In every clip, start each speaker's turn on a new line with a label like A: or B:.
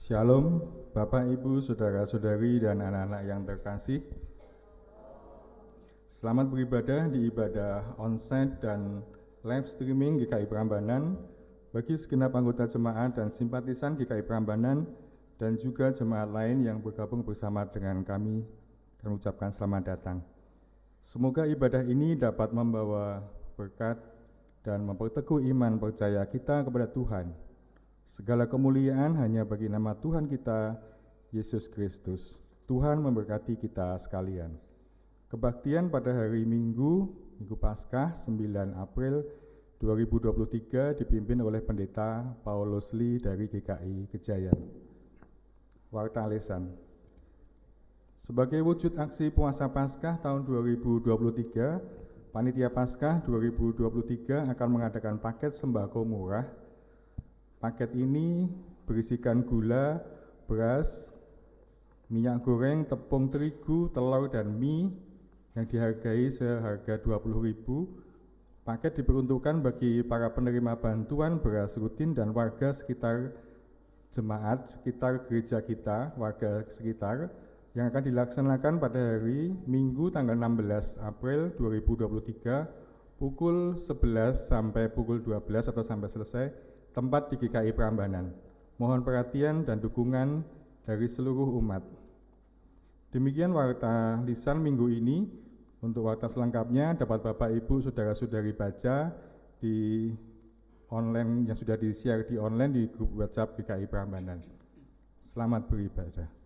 A: Shalom, Bapak, Ibu, Saudara-saudari, dan anak-anak yang terkasih. Selamat beribadah di ibadah onsite dan live streaming GKI Prambanan bagi segenap anggota jemaat dan simpatisan GKI Prambanan dan juga jemaat lain yang bergabung bersama dengan kami. Kami ucapkan selamat datang. Semoga ibadah ini dapat membawa berkat dan memperteguh iman percaya kita kepada Tuhan. Segala kemuliaan hanya bagi nama Tuhan kita, Yesus Kristus. Tuhan memberkati kita sekalian. Kebaktian pada hari Minggu Paskah 9 April 2023 dipimpin oleh Pendeta Paulus Lee dari GKI Kejayan. Warta lesan. Sebagai wujud aksi puasa Paskah tahun 2023, Panitia Paskah 2023 akan mengadakan paket sembako murah. Paket ini berisikan gula, beras, minyak goreng, tepung terigu, telur, dan mie yang dihargai seharga 20.000. Paket diperuntukkan bagi para penerima bantuan beras rutin dan warga sekitar jemaat, sekitar gereja kita, warga sekitar, yang akan dilaksanakan pada hari Minggu tanggal 16 April 2023 pukul 11 sampai pukul 12 atau sampai selesai, tempat di GKI Prambanan. Mohon perhatian dan dukungan dari seluruh umat. Demikian warta lisan minggu ini. Untuk warta selengkapnya dapat Bapak, Ibu, Saudara-saudari baca di online yang sudah di-share di online di grup WhatsApp GKI Prambanan. Selamat beribadah.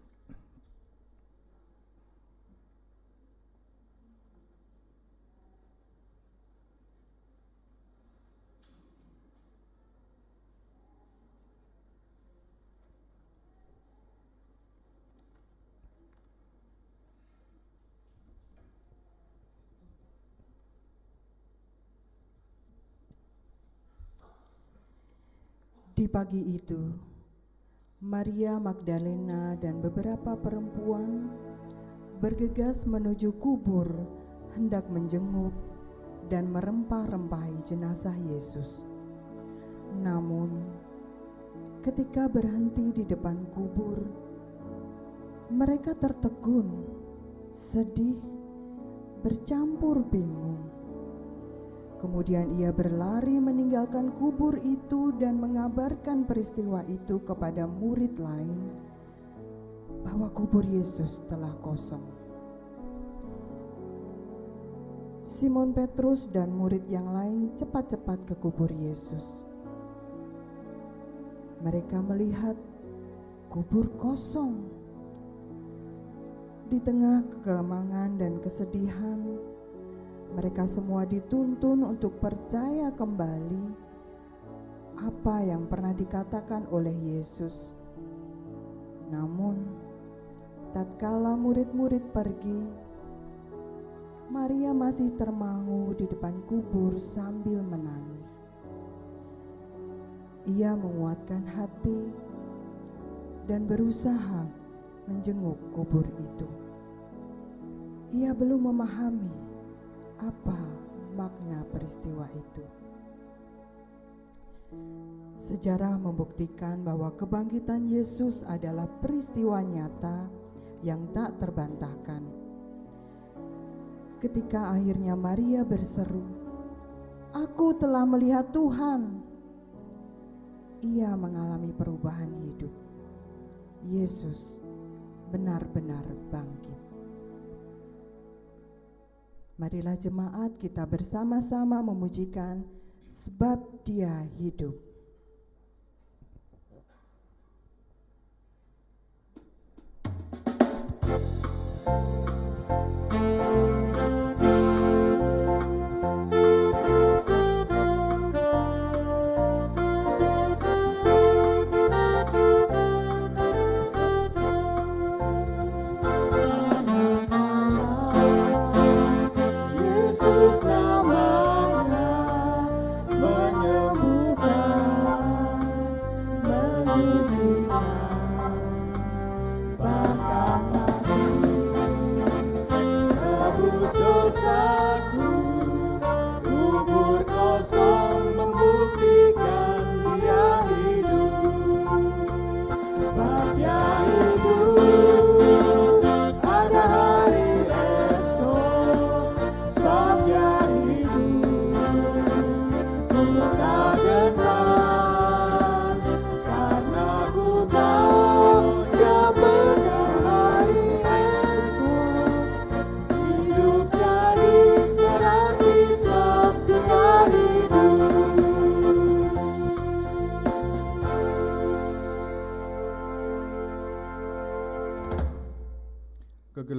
B: Di pagi itu, Maria Magdalena dan beberapa perempuan bergegas menuju kubur hendak menjenguk dan merempah-rempahi jenazah Yesus. Namun, ketika berhenti di depan kubur, mereka tertegun, sedih, bercampur bingung. Kemudian ia berlari meninggalkan kubur itu dan mengabarkan peristiwa itu kepada murid lain bahwa kubur Yesus telah kosong. Simon Petrus dan murid yang lain cepat-cepat ke kubur Yesus. Mereka melihat kubur kosong. Di tengah kegamangan dan kesedihan, mereka semua dituntun untuk percaya kembali apa yang pernah dikatakan oleh Yesus. Namun, tatkala murid-murid pergi, Maria masih termangu di depan kubur sambil menangis. Ia menguatkan hati dan berusaha menjenguk kubur itu. Ia belum memahami apa makna peristiwa itu. Sejarah membuktikan bahwa kebangkitan Yesus adalah peristiwa nyata yang tak terbantahkan. Ketika akhirnya Maria berseru, "Aku telah melihat Tuhan," ia mengalami perubahan hidup. Yesus benar-benar bangkit. Marilah jemaat kita bersama-sama memujikan sebab Dia hidup.
C: Yesus namanya menyembuhkan.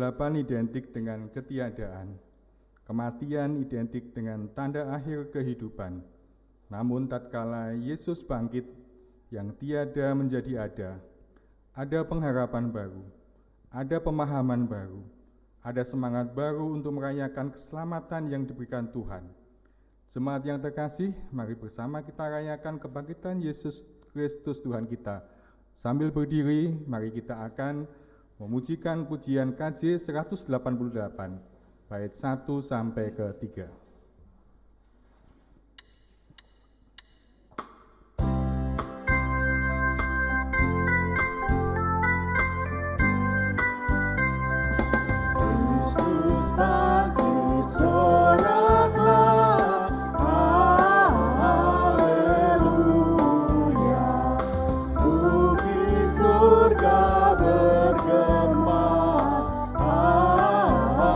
A: Kegelapan identik dengan ketiadaan. Kematian identik dengan tanda akhir kehidupan. Namun tatkala Yesus bangkit, yang tiada menjadi ada pengharapan baru, ada pemahaman baru, ada semangat baru untuk merayakan keselamatan yang diberikan Tuhan. Jemaat yang terkasih, mari bersama kita rayakan kebangkitan Yesus Kristus Tuhan kita. Sambil berdiri, mari kita akan memujikan pujian KJ 188, bait 1 sampai ke 3.
C: Kristus bangkit, soraklah, haleluya. Bumi surga bergema, haleluya.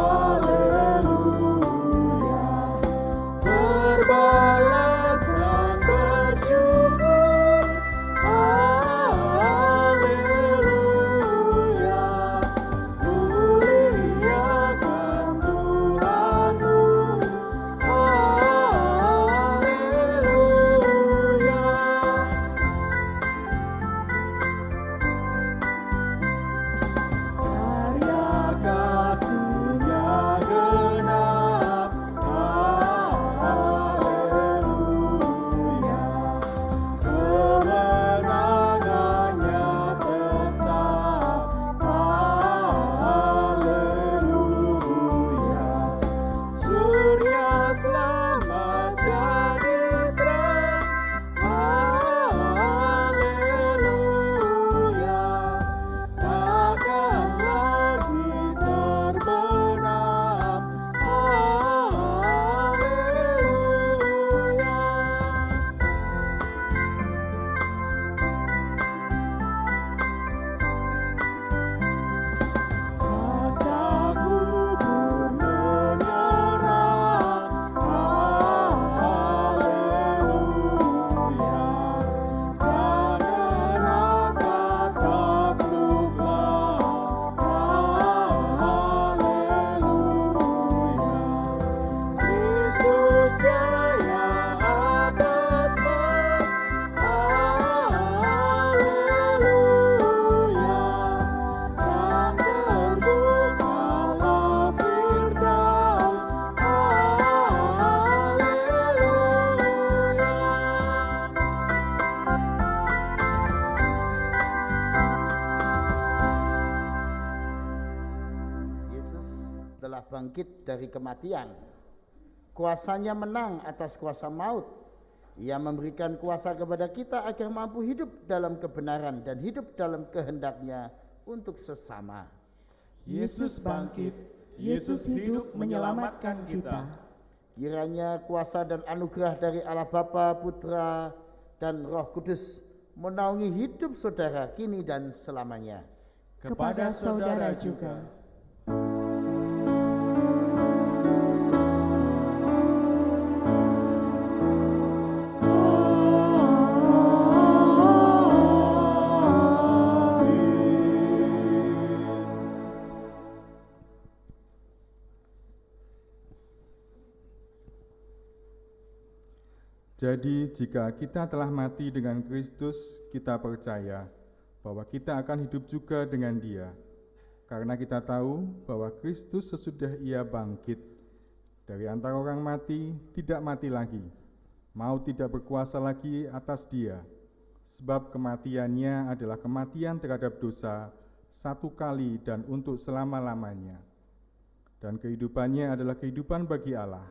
C: Berbalas dan bersyukur, haleluya. Muliakan Tuhanmu, haleluya. Karya kasih-Nya genap, haleluya. Kemenangannya tetap, haleluya. Surya selamat jadi terang, haleluya. Takkan lagi terbenam, haleluya. Masa kubur menyerah, haleluya. Dan neraka takluklah, haleluya. Kristus jaya atas maut, haleluya. Dan terbukalah Firdaus, haleluya.
D: Yesus telah bangkit dari kematian. Kuasanya menang atas kuasa maut. Ia memberikan kuasa kepada kita agar mampu hidup dalam kebenaran dan hidup dalam kehendak-Nya untuk sesama.
C: Yesus bangkit, Yesus hidup menyelamatkan kita.
D: Kiranya kuasa dan anugerah dari Allah Bapa, Putra, dan Roh Kudus menaungi hidup saudara kini dan selamanya.
B: Kepada saudara juga.
A: Jadi jika kita telah mati dengan Kristus, kita percaya bahwa kita akan hidup juga dengan Dia. Karena kita tahu bahwa Kristus sesudah Ia bangkit dari antara orang mati, tidak mati lagi. Maut tidak berkuasa lagi atas Dia. Sebab kematiannya adalah kematian terhadap dosa, satu kali dan untuk selama-lamanya. Dan kehidupannya adalah kehidupan bagi Allah.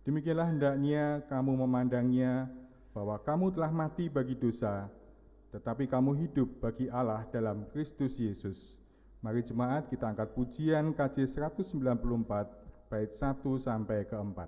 A: Demikianlah hendaknya kamu memandangnya, bahwa kamu telah mati bagi dosa, tetapi kamu hidup bagi Allah dalam Kristus Yesus. Mari jemaat kita angkat pujian KJ 194, bait 1 sampai ke 4.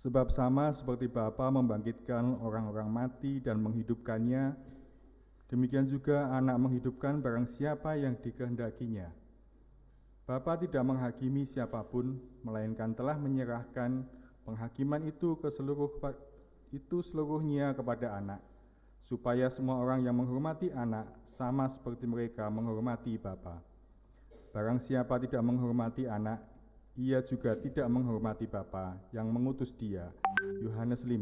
A: Sebab sama seperti Bapa membangkitkan orang-orang mati dan menghidupkannya, demikian juga Anak menghidupkan barang siapa yang dikehendakinya. Bapa tidak menghakimi siapapun, melainkan telah menyerahkan penghakiman itu seluruhnya kepada Anak, supaya semua orang yang menghormati Anak sama seperti mereka menghormati Bapa. Barang siapa tidak menghormati Anak, ia juga tidak menghormati Bapa yang mengutus Dia. Yohanes 5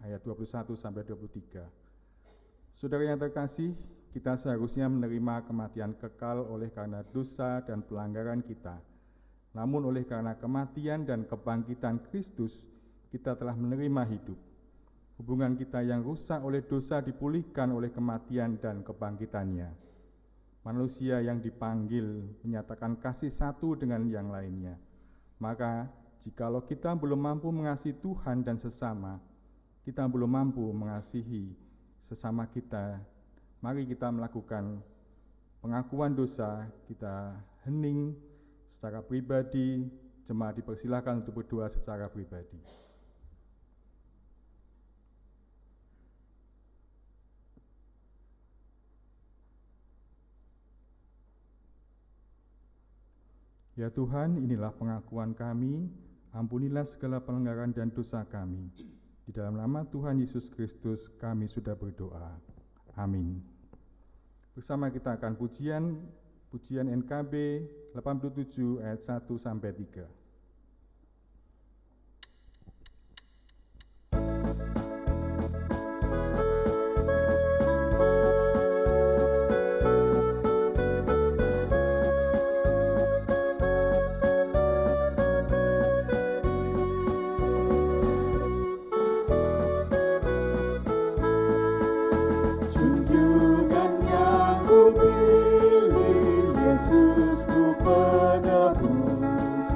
A: ayat 21-23. Saudara yang terkasih, kita seharusnya menerima kematian kekal oleh karena dosa dan pelanggaran kita. Namun oleh karena kematian dan kebangkitan Kristus, kita telah menerima hidup. Hubungan kita yang rusak oleh dosa dipulihkan oleh kematian dan kebangkitannya. Manusia yang dipanggil menyatakan kasih satu dengan yang lainnya. Maka, jikalau kita belum mampu mengasihi Tuhan dan sesama, kita belum mampu mengasihi sesama kita. Mari kita melakukan pengakuan dosa, kita hening secara pribadi, jemaat dipersilakan untuk berdoa secara pribadi. Ya Tuhan, inilah pengakuan kami, ampunilah segala pelanggaran dan dosa kami. Di dalam nama Tuhan Yesus Kristus kami sudah berdoa. Amin. Bersama kita akan pujian NKB 87 ayat 1-3.
C: Junjungan yang ku pilih, Yesus ku penebus,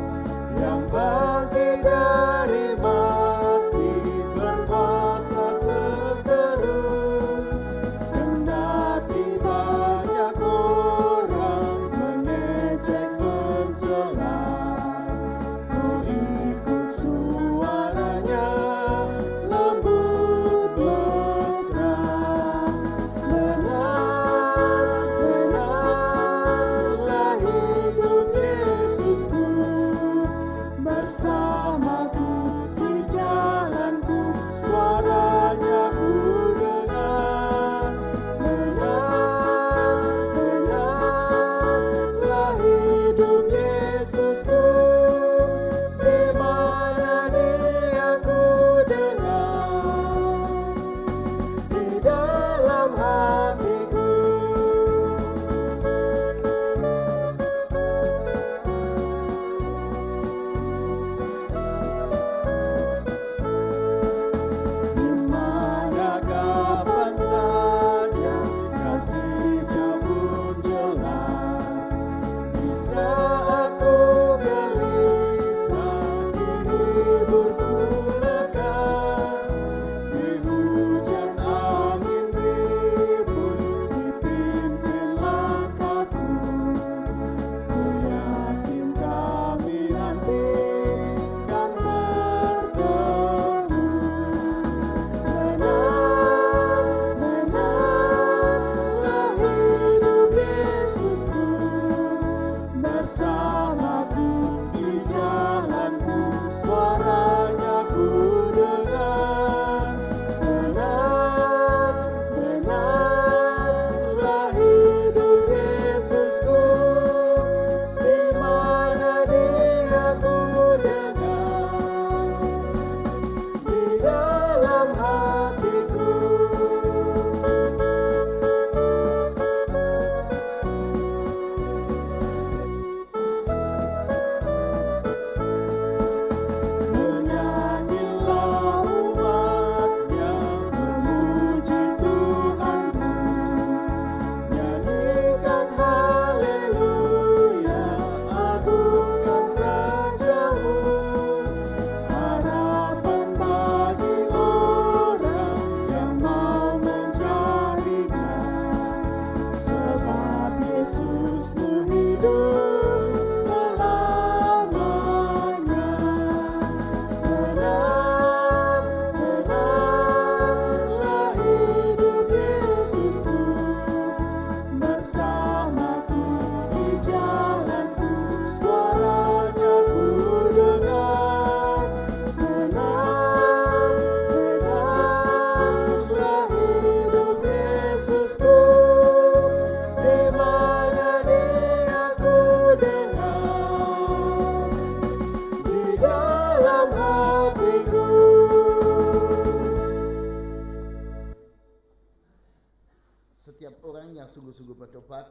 D: yang sungguh-sungguh bertobat,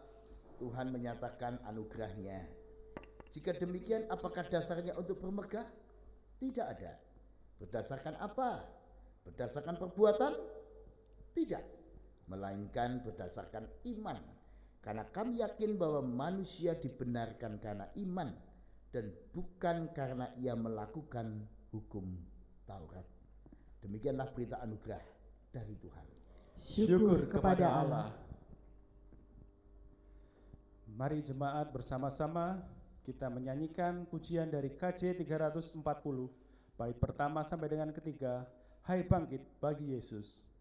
D: Tuhan menyatakan anugerahnya. Jika demikian, apakah dasarnya untuk bermegah? Tidak ada. Berdasarkan apa? Berdasarkan perbuatan? Tidak. Melainkan berdasarkan iman. Karena kami yakin bahwa manusia dibenarkan karena iman dan bukan karena ia melakukan hukum Taurat. Demikianlah berita anugerah dari Tuhan.
C: Syukur kepada Allah.
E: Mari jemaat bersama-sama kita menyanyikan pujian dari KJ 340 bait pertama sampai dengan ketiga, Hai bangkit bagi Yesus.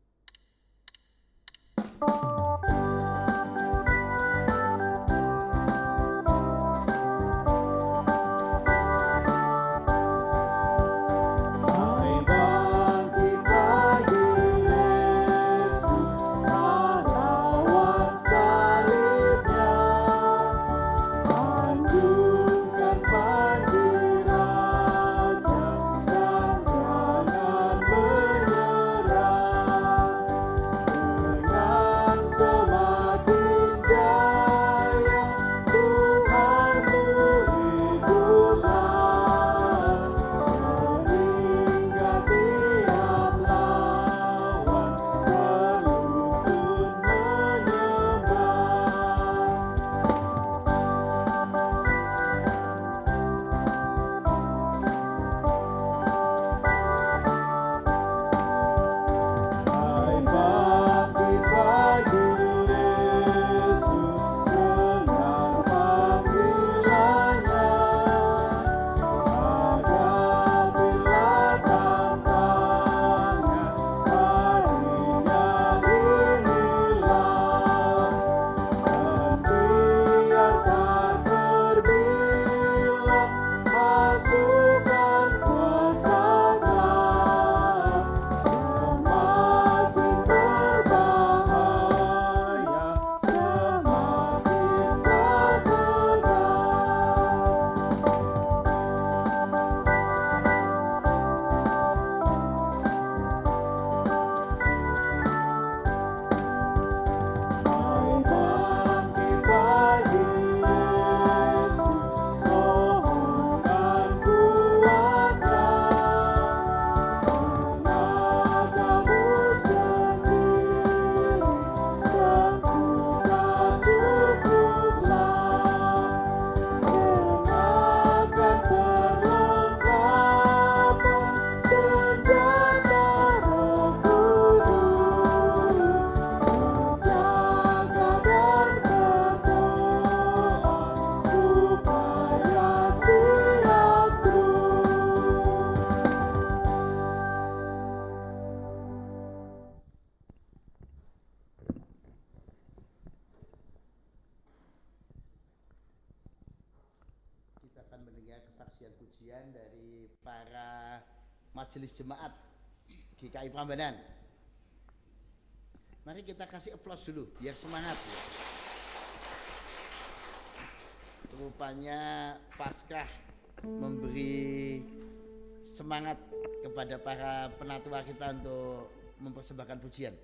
D: Pujian dari para majelis jemaat GKI Prambanan. Mari kita kasih aplaus dulu biar semangat ya. Rupanya Paskah memberi semangat kepada para penatua kita untuk mempersembahkan pujian.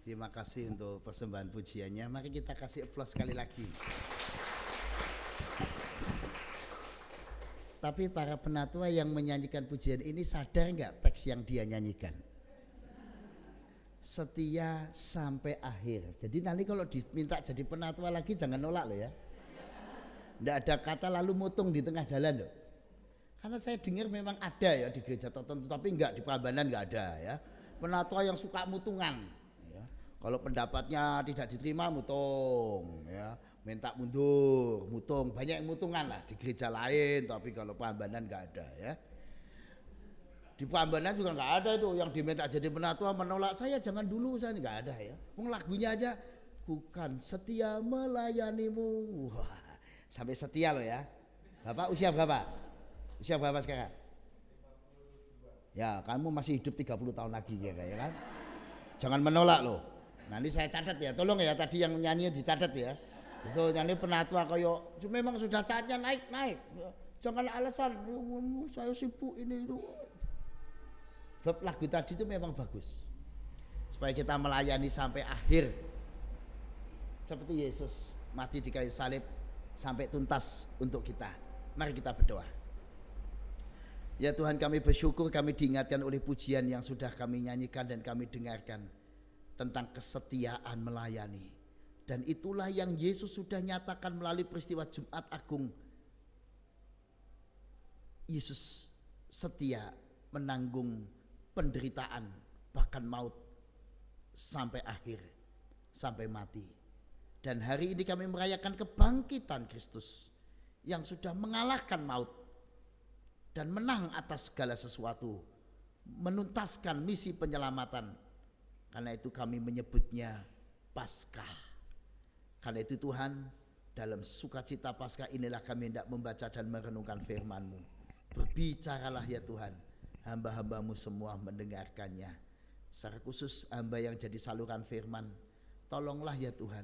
D: Terima kasih untuk persembahan pujiannya. Mari kita kasih aplaus sekali lagi. Tapi para penatua yang menyanyikan pujian ini sadar nggak teks yang dia nyanyikan? Setia sampai akhir. Jadi nanti kalau diminta jadi penatua lagi jangan nolak loh ya. Nggak ada kata lalu mutung di tengah jalan loh. Karena saya dengar memang ada ya di gereja tertentu, tapi enggak, di Prambanan enggak ada ya. Penatua yang suka mutungan. Ya. Kalau pendapatnya tidak diterima mutung ya. Minta mundur, mutung, banyak yang mutungan lah di gereja lain, tapi kalau Prambanan nggak ada ya. Di Prambanan juga nggak ada itu yang diminta jadi penatua menolak, saya jangan dulu, saya nggak ada ya. Lagunya aja bukan setia melayanimu, wah sampai setia loh ya. Bapak usia berapa? Usia berapa sekarang? Ya kamu masih hidup 30 tahun lagi ya kan? Jangan menolak loh. Nanti saya catat ya, tolong ya tadi yang nyanyi dicatat ya. Itu nyanyi penatua koyo memang sudah saatnya naik. Jangan alasan saya sibuk ini itu. Sebab lagu tadi itu memang bagus. Supaya kita melayani sampai akhir. Seperti Yesus mati di kayu salib sampai tuntas untuk kita. Mari kita berdoa. Ya Tuhan, kami bersyukur kami diingatkan oleh pujian yang sudah kami nyanyikan dan kami dengarkan tentang kesetiaan melayani. Dan itulah yang Yesus sudah nyatakan melalui peristiwa Jumat Agung. Yesus setia menanggung penderitaan bahkan maut sampai akhir, sampai mati. Dan hari ini kami merayakan kebangkitan Kristus yang sudah mengalahkan maut dan menang atas segala sesuatu, menuntaskan misi penyelamatan. Karena itu kami menyebutnya Paskah. Karena itu Tuhan, dalam sukacita Paskah inilah kami hendak membaca dan merenungkan firman-Mu. Berbicaralah ya Tuhan, hamba-hamba-Mu semua mendengarkannya. Secara khusus hamba yang jadi saluran firman, tolonglah ya Tuhan,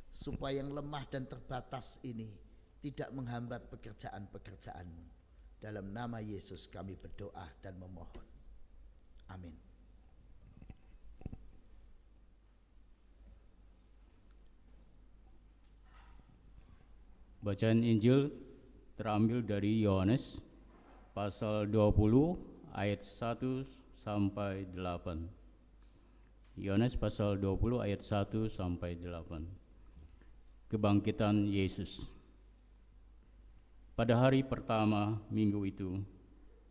D: supaya yang lemah dan terbatas ini tidak menghambat pekerjaan-pekerjaan-Mu. Dalam nama Yesus kami berdoa dan memohon. Amin.
F: Bacaan Injil terambil dari Yohanes pasal 20 ayat 1 sampai 8. Yohanes pasal 20 ayat 1 sampai 8. Kebangkitan Yesus. Pada hari pertama minggu itu,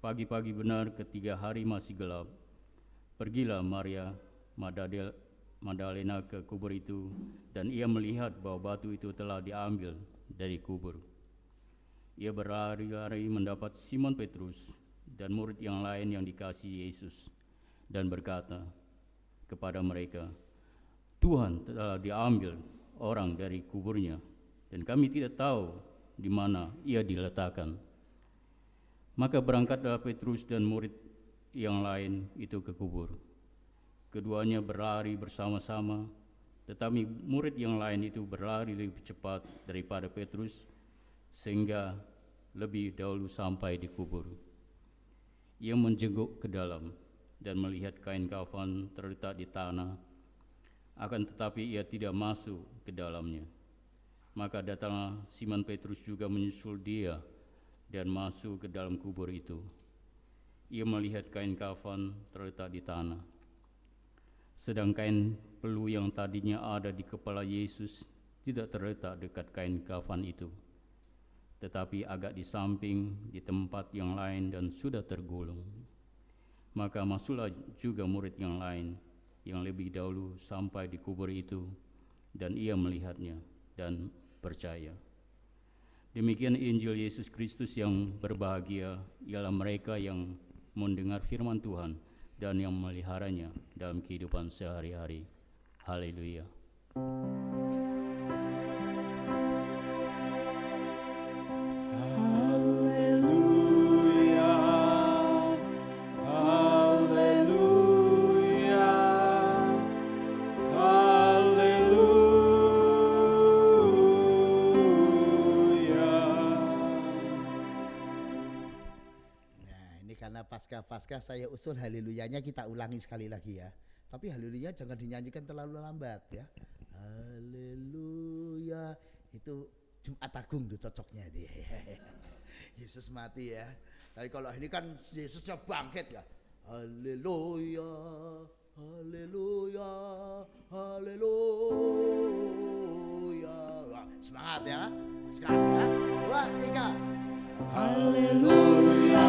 F: pagi-pagi benar ketika hari masih gelap, pergilah Maria Magdalena ke kubur itu, dan ia melihat bahwa batu itu telah diambil dari kubur. Ia berlari-lari mendapat Simon Petrus dan murid yang lain yang dikasihi Yesus, dan berkata kepada mereka, Tuhan telah diambil orang dari kuburnya, dan kami tidak tahu di mana ia diletakkan. Maka berangkatlah Petrus dan murid yang lain itu ke kubur. Keduanya berlari bersama-sama, tetapi murid yang lain itu berlari lebih cepat daripada Petrus, sehingga lebih dahulu sampai di kubur. Ia menjenguk ke dalam dan melihat kain kafan terletak di tanah, akan tetapi ia tidak masuk ke dalamnya. Maka datanglah Simon Petrus juga menyusul dia dan masuk ke dalam kubur itu. Ia melihat kain kafan terletak di tanah, sedang kain pelu yang tadinya ada di kepala Yesus tidak terletak dekat kain kafan itu, tetapi agak di samping di tempat yang lain dan sudah tergulung. Maka masuklah juga murid yang lain yang lebih dahulu sampai di kubur itu, dan ia melihatnya dan percaya. Demikian Injil Yesus Kristus yang berbahagia ialah mereka yang mendengar firman Tuhan dan yang meliharanya dalam kehidupan sehari-hari. Haleluya.
C: Haleluya. Haleluya. Haleluya.
D: Nah, ini karena Paskah saya usul haleluyanya kita ulangi sekali lagi ya. Tapi haleluya jangan dinyanyikan terlalu lambat ya. Haleluya itu Jumat Agung tuh cocoknya dia. Yesus mati ya. Tapi kalau ini kan Yesusnya bangkit ya. Haleluya, haleluya, haleluya. Wah, semangat ya. Sekali ya. 2, 3. Haleluya,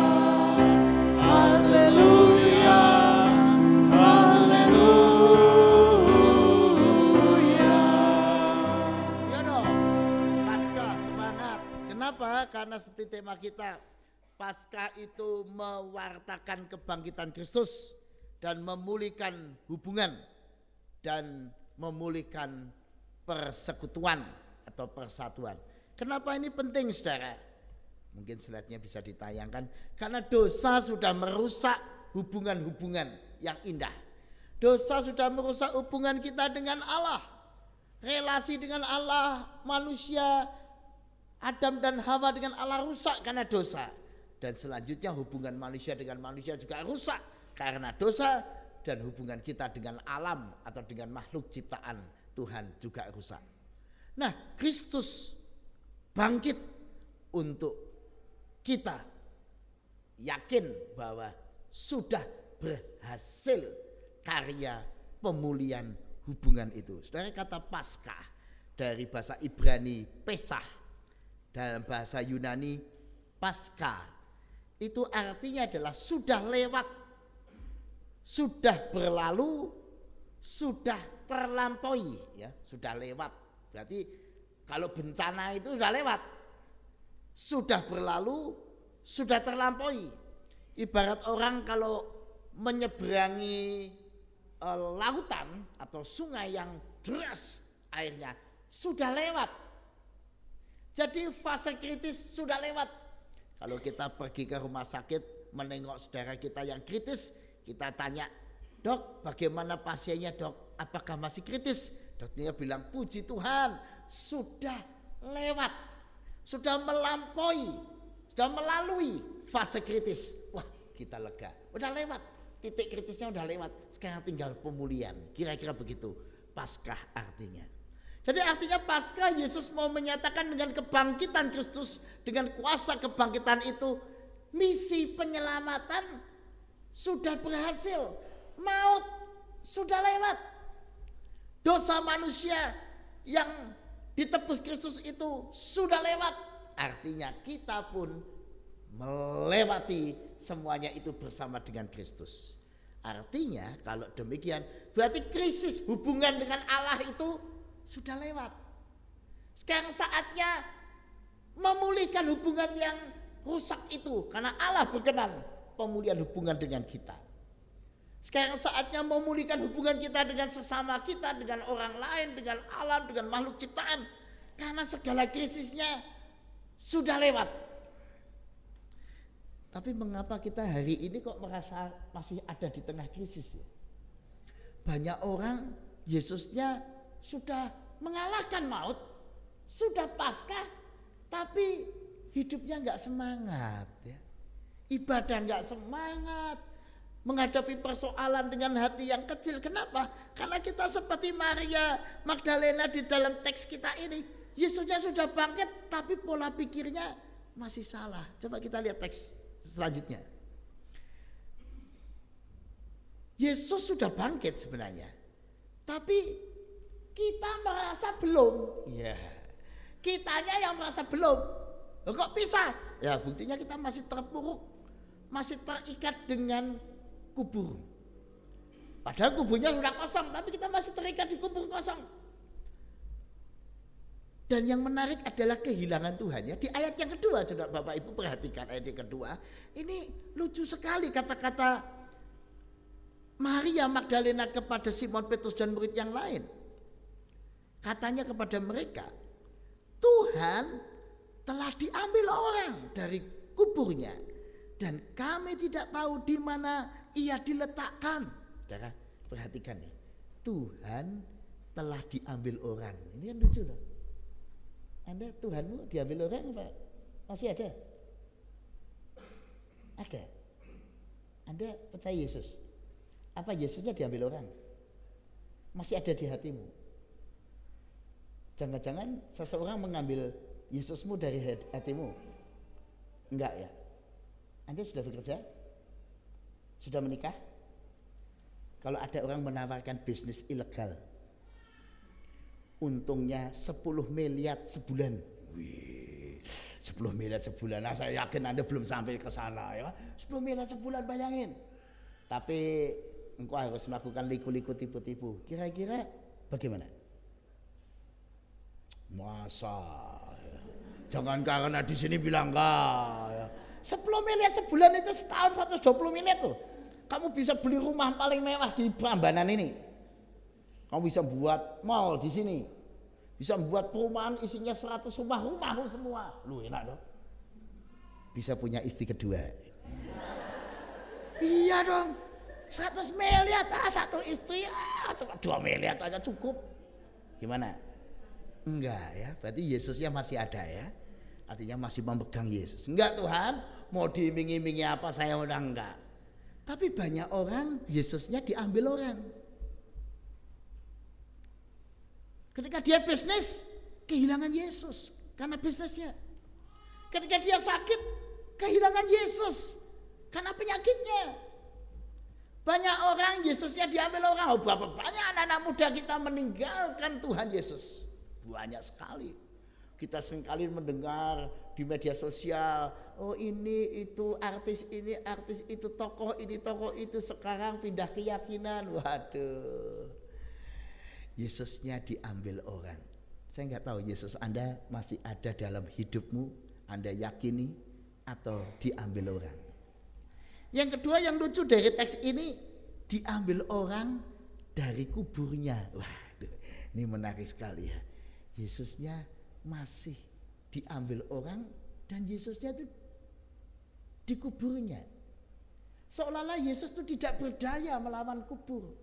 D: haleluya, haleluya. Ya dong. Paskah semangat. Kenapa? Karena seperti tema kita, Paskah itu mewartakan kebangkitan Kristus dan memulihkan hubungan dan memulihkan persekutuan atau persatuan. Kenapa ini penting saudara? Mungkin slide-nya bisa ditayangkan. Karena dosa sudah merusak hubungan-hubungan yang indah. Dosa sudah merusak hubungan kita dengan Allah. Relasi dengan Allah, manusia, Adam dan Hawa dengan Allah rusak karena dosa. Dan selanjutnya hubungan manusia dengan manusia juga rusak karena dosa. Dan hubungan kita dengan alam atau dengan makhluk ciptaan Tuhan juga rusak. Nah, Kristus bangkit untuk kita yakin bahwa sudah berhasil karya pemulihan hubungan itu. Saudara, kata Paskah dari bahasa Ibrani Pesach, dalam bahasa Yunani Paskah, itu artinya adalah sudah lewat, sudah berlalu, sudah terlampaui, ya, sudah lewat. Berarti kalau bencana itu sudah lewat, sudah berlalu, sudah terlampaui. Ibarat orang kalau menyeberangi lautan atau sungai yang deras airnya, sudah lewat. Jadi fase kritis sudah lewat. Kalau kita pergi ke rumah sakit menengok saudara kita yang kritis, kita tanya, "Dok, bagaimana pasiennya, Dok? Apakah masih kritis?" Dokternya bilang, "Puji Tuhan, sudah lewat, sudah melampaui, sudah melalui fase kritis." Wah, kita lega. Udah lewat, titik kritisnya udah lewat. Sekarang tinggal pemulihan. Kira-kira begitu Paskah artinya. Jadi artinya Paskah Yesus mau menyatakan dengan kebangkitan Kristus, dengan kuasa kebangkitan itu, misi penyelamatan sudah berhasil. Maut sudah lewat. Dosa manusia yang ditebus Kristus itu sudah lewat. Artinya kita pun melewati semuanya itu bersama dengan Kristus. Artinya kalau demikian berarti krisis hubungan dengan Allah itu sudah lewat. Sekarang saatnya memulihkan hubungan yang rusak itu, karena Allah berkenan pemulihan hubungan dengan kita. Sekarang saatnya memulihkan hubungan kita dengan sesama kita, dengan orang lain, dengan alam, dengan makhluk ciptaan, karena segala krisisnya sudah lewat. Tapi mengapa kita hari ini kok merasa masih ada di tengah krisis ya? Banyak orang Yesusnya sudah mengalahkan maut, sudah Paskah, tapi hidupnya nggak semangat ya. Ibadah nggak semangat, menghadapi persoalan dengan hati yang kecil. Kenapa? Karena kita seperti Maria Magdalena di dalam teks kita ini. Yesusnya sudah bangkit tapi pola pikirnya masih salah. Coba kita lihat teks selanjutnya. Yesus sudah bangkit sebenarnya, tapi kita merasa belum. Ya, kitanya yang merasa belum. Loh, kok bisa? Ya buktinya kita masih terpuruk, masih terikat dengan kubur. Padahal kuburnya sudah kosong, tapi kita masih terikat di kubur kosong. Dan yang menarik adalah kehilangan Tuhan ya. Di ayat yang kedua, coba Bapak Ibu perhatikan ayat yang kedua. Ini lucu sekali kata-kata Maria Magdalena kepada Simon Petrus dan murid yang lain. Katanya kepada mereka, Tuhan telah diambil orang dari kuburnya dan kami tidak tahu di mana ia diletakkan. Saudara, perhatikan nih. Tuhan telah diambil orang. Ini kan lucu loh. Anda Tuhanmu diambil orang apa? Masih ada? Ada. Anda percaya Yesus? Apa Yesusnya diambil orang? masih ada di hatimu. Jangan-jangan seseorang mengambil Yesusmu dari hatimu. Enggak ya? Anda sudah bekerja? Sudah menikah? Kalau ada orang menawarkan bisnis ilegal, untungnya 10 miliar sebulan. Wih, 10 miliar sebulan. Nah, saya yakin Anda belum sampai ke sana ya. 10 miliar sebulan, bayangin. Tapi engkau harus melakukan liku-liku, tipu-tipu. Kira-kira bagaimana? Masa ya. Jangan karena di sini bilang enggak ya. 10 miliar sebulan itu setahun 120 miliar tuh. Kamu bisa beli rumah paling mewah di Prambanan ini. Kamu bisa buat mall di sini. Bisa buat perumahan isinya 100 rumah semua. Lu enak dong. Bisa punya istri kedua. Iya dong. 100 miliar satu istri, cuma 2 miliar aja cukup. Gimana? Enggak ya, berarti Yesusnya masih ada ya. Artinya masih memegang Yesus. Enggak Tuhan, mau diiming-imingi apa saya udah enggak. Tapi banyak orang Yesusnya diambil orang. Ketika dia bisnis, kehilangan Yesus karena bisnisnya. Ketika dia sakit, kehilangan Yesus karena penyakitnya. Banyak orang Yesusnya diambil orang. Oh, berapa banyak anak-anak muda kita meninggalkan Tuhan Yesus. Banyak sekali. Kita seringkali mendengar di media sosial, oh ini itu artis itu, tokoh ini tokoh itu sekarang pindah keyakinan. Waduh, Yesusnya diambil orang. Saya nggak tahu Yesus Anda masih ada dalam hidupmu, Anda yakini atau diambil orang. Yang kedua yang lucu dari teks ini, diambil orang dari kuburnya. Waduh, ini menarik sekali ya. Yesusnya masih diambil orang dan Yesusnya itu di kuburnya. Seolah-olah Yesus itu tidak berdaya melawan kubur.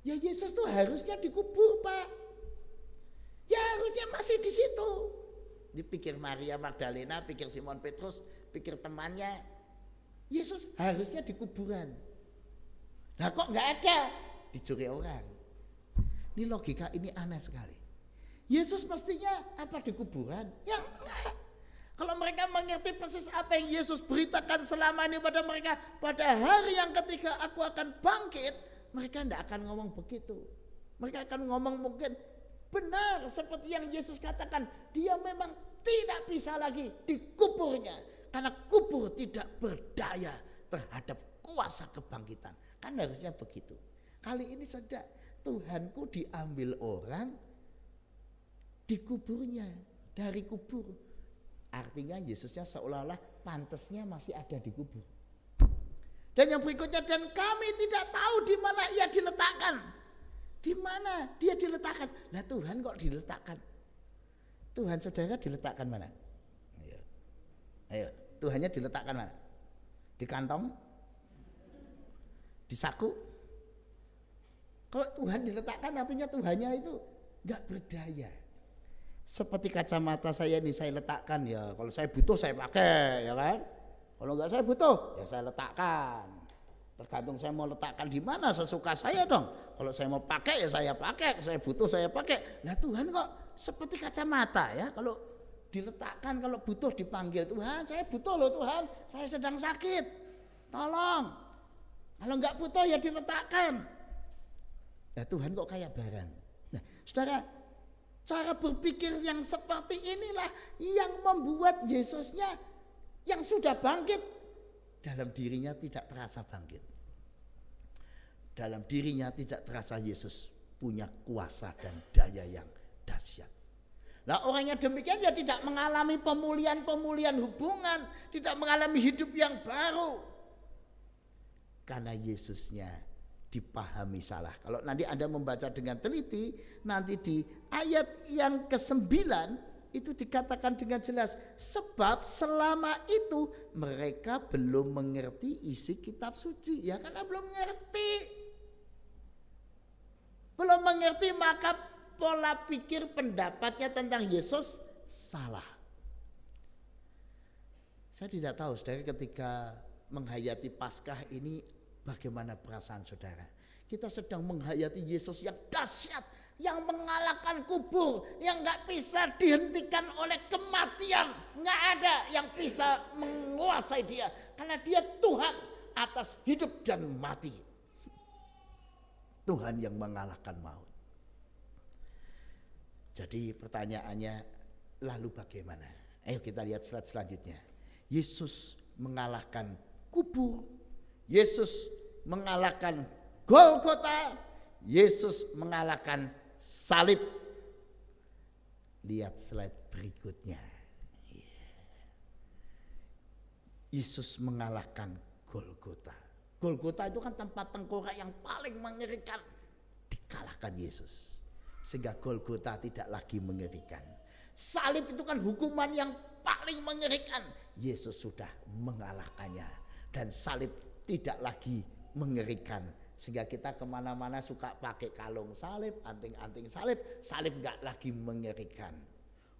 D: Ya Yesus tuh harusnya dikubur, Pak. Ya harusnya masih di situ. Dipikir Maria Magdalena, pikir Simon Petrus, pikir temannya. Yesus harusnya di kuburan. Nah kok nggak ada? Dicuri orang. Ini logika ini aneh sekali. Yesus mestinya apa di kuburan? Ya enggak. Kalau mereka mengerti persis apa yang Yesus beritakan selama ini pada mereka, pada hari yang ketika aku akan bangkit, mereka tidak akan ngomong begitu. Mereka akan ngomong mungkin benar seperti yang Yesus katakan, dia memang tidak bisa lagi di kuburnya karena kubur tidak berdaya terhadap kuasa kebangkitan. Kan harusnya begitu. Kali ini saja Tuhanku diambil orang di kuburnya, dari kubur. Artinya Yesusnya seolah-olah pantasnya masih ada di kubur. Dan yang berikutnya, dan kami tidak tahu di mana ia diletakkan. Di mana dia diletakkan? Nah Tuhan kok diletakkan? Tuhan saudara diletakkan mana? Ayo, Tuhannya diletakkan mana? Di kantong? Di saku? Kalau Tuhan diletakkan artinya Tuhannya itu gak berdaya. Seperti kacamata saya ini saya letakkan ya. Kalau saya butuh saya pakai ya kan. Kalau enggak saya butuh ya saya letakkan. Tergantung saya mau letakkan di mana sesuka saya dong. Kalau saya mau pakai ya saya pakai. Kalau saya butuh saya pakai. Nah Tuhan kok seperti kacamata ya. Kalau diletakkan, kalau butuh dipanggil, Tuhan saya butuh loh Tuhan. Saya sedang sakit. Tolong. Kalau enggak butuh ya diletakkan. Nah Tuhan kok kayak barang. Nah saudara, cara berpikir yang seperti inilah yang membuat Yesusnya yang sudah bangkit dalam dirinya tidak terasa bangkit. Dalam dirinya tidak terasa Yesus punya kuasa dan daya yang dahsyat. Nah orang yang demikian ya tidak mengalami pemulihan hubungan, tidak mengalami hidup yang baru. Karena Yesusnya dipahami salah. Kalau nanti Anda membaca dengan teliti, nanti di ayat yang ke-9 itu dikatakan dengan jelas, sebab selama itu mereka belum mengerti isi kitab suci. Ya karena belum mengerti. Belum mengerti maka pola pikir pendapatnya tentang Yesus salah. Saya tidak tahu saudara ketika menghayati Paskah ini bagaimana perasaan saudara. kita sedang menghayati Yesus yang dahsyat, yang mengalahkan kubur, yang gak bisa dihentikan oleh kematian. Gak ada yang bisa menguasai dia, karena dia Tuhan atas hidup dan mati. Tuhan yang mengalahkan maut. Jadi pertanyaannya, lalu bagaimana? Ayo kita lihat slide selanjutnya. Yesus mengalahkan kubur, Yesus mengalahkan Golgota, Yesus mengalahkan salib. Lihat slide berikutnya. Yesus mengalahkan Golgota. Golgota itu kan tempat tengkorak yang paling mengerikan. Dikalahkan Yesus. Sehingga Golgota tidak lagi mengerikan. Salib itu kan hukuman yang paling mengerikan. Yesus sudah mengalahkannya. Dan salib tidak lagi mengerikan. Sehingga kita kemana-mana suka pakai kalung salib, anting-anting salib. Salib enggak lagi mengerikan.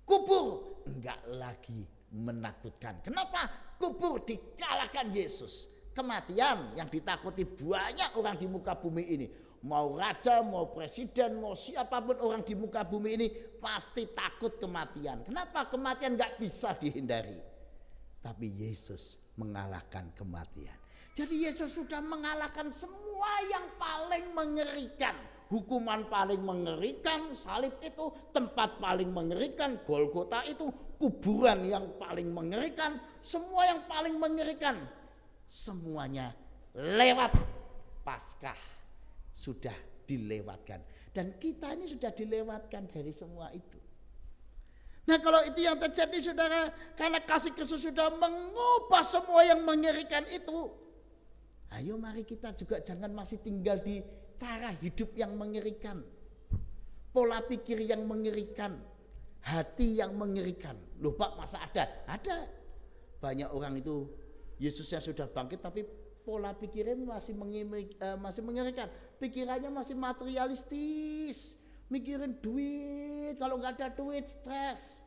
D: Kubur enggak lagi menakutkan. Kenapa? Kubur dikalahkan Yesus. Kematian yang ditakuti banyak orang di muka bumi ini. Mau raja, mau presiden, mau siapapun orang di muka bumi ini pasti takut kematian. Kenapa? Kematian gak bisa dihindari. Tapi Yesus mengalahkan kematian. Jadi Yesus sudah mengalahkan semua yang paling mengerikan. Hukuman paling mengerikan, salib itu, tempat paling mengerikan, Golgota itu, kuburan yang paling mengerikan, semua yang paling mengerikan. Semuanya lewat. Paskah sudah dilewatkan. Dan kita ini sudah dilewatkan dari semua itu. Nah kalau itu yang terjadi saudara, karena kasih Kristus sudah mengubah semua yang mengerikan itu. Ayo mari kita juga jangan masih tinggal di cara hidup yang mengerikan. Pola pikir yang mengerikan. Hati yang mengerikan. Loh Pak, masa ada? Ada. Banyak orang itu Yesusnya sudah bangkit tapi pola pikirnya masih mengerikan. Pikirannya masih materialistis. Mikirin duit, kalau nggak ada duit stres.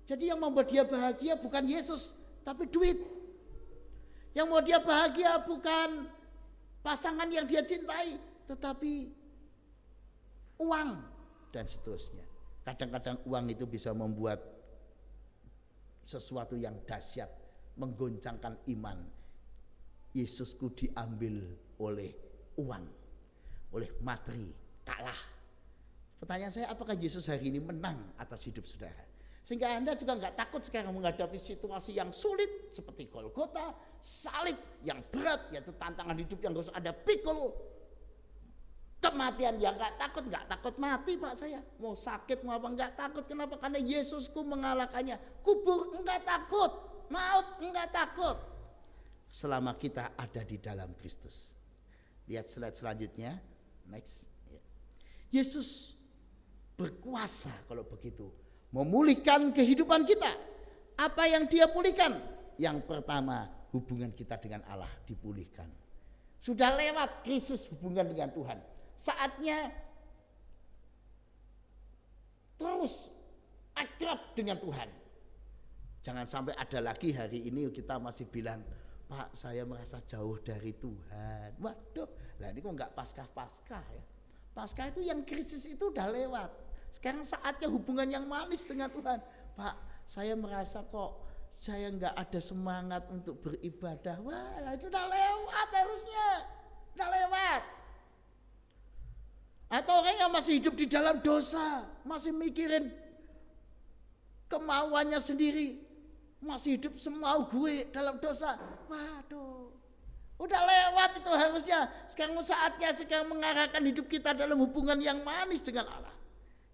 D: Jadi yang membuat dia bahagia bukan Yesus, tapi duit. Yang mau dia bahagia bukan pasangan yang dia cintai, tetapi uang dan seterusnya. Kadang-kadang uang itu bisa membuat sesuatu yang dahsyat, menggoncangkan iman. Yesusku diambil oleh uang, oleh materi, kalah. Pertanyaan saya, apakah Yesus hari ini menang atas hidup saudara? Sehingga Anda juga nggak takut sekarang menghadapi situasi yang sulit seperti Golgota, salib yang berat, yaitu tantangan hidup yang harus Anda pikul. Kematian yang nggak takut mati Pak saya. Mau sakit mau apa nggak takut. Kenapa? Karena Yesusku mengalahkannya. Kubur enggak takut, maut enggak takut. Selama kita ada di dalam Kristus. Lihat slide selanjutnya. Next. Yesus berkuasa kalau begitu. Memulihkan kehidupan kita. Apa yang dia pulihkan? Yang pertama, hubungan kita dengan Allah dipulihkan. Sudah lewat krisis hubungan dengan Tuhan. Saatnya terus akrab dengan Tuhan. Jangan sampai ada lagi hari ini kita masih bilang, Pak saya merasa jauh dari Tuhan. Waduh, lah ini kok enggak Paskah ya. Paskah itu yang krisis itu udah lewat. Sekarang saatnya hubungan yang manis dengan Tuhan. Pak saya merasa kok saya enggak ada semangat untuk beribadah. Wah itu udah lewat harusnya. Udah lewat. Atau orang yang masih hidup di dalam dosa. Masih mikirin kemauannya sendiri. Masih hidup semau gue dalam dosa. Waduh, udah lewat itu harusnya. Sekarang saatnya sekarang mengarahkan hidup kita dalam hubungan yang manis dengan Allah.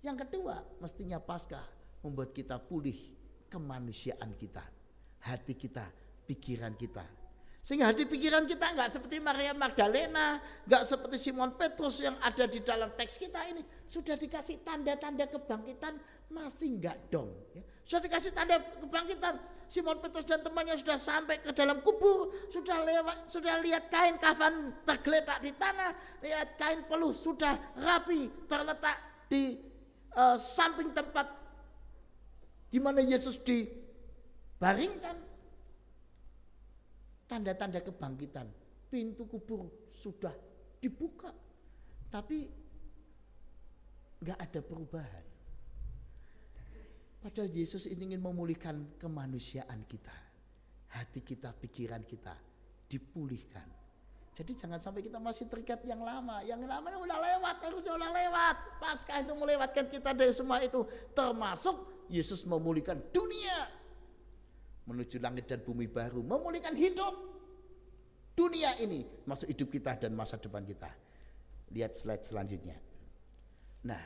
D: Yang kedua, mestinya Paskah membuat kita pulih kemanusiaan kita, hati kita, pikiran kita. Sehingga hati pikiran kita enggak seperti Maria Magdalena, enggak seperti Simon Petrus yang ada di dalam teks kita ini. Sudah dikasih tanda-tanda kebangkitan, masih enggak dong. Sudah dikasih tanda kebangkitan, Simon Petrus dan temannya sudah sampai ke dalam kubur, sudah lihat kain kafan tergeletak di tanah, lihat kain peluh sudah rapi terletak di samping tempat di mana Yesus dibaringkan. Tanda-tanda kebangkitan, pintu kubur sudah dibuka, tapi nggak ada perubahan. Padahal Yesus ingin memulihkan kemanusiaan kita, hati kita, pikiran kita dipulihkan. Jadi jangan sampai kita masih terikat yang lama. Yang lama udah lewat, harusnya udah lewat. Paskah itu melewatkan kita dari semua itu. Termasuk Yesus memulihkan dunia. Menuju langit dan bumi baru. Memulihkan hidup. Dunia ini masuk hidup kita dan masa depan kita. Lihat slide selanjutnya. Nah,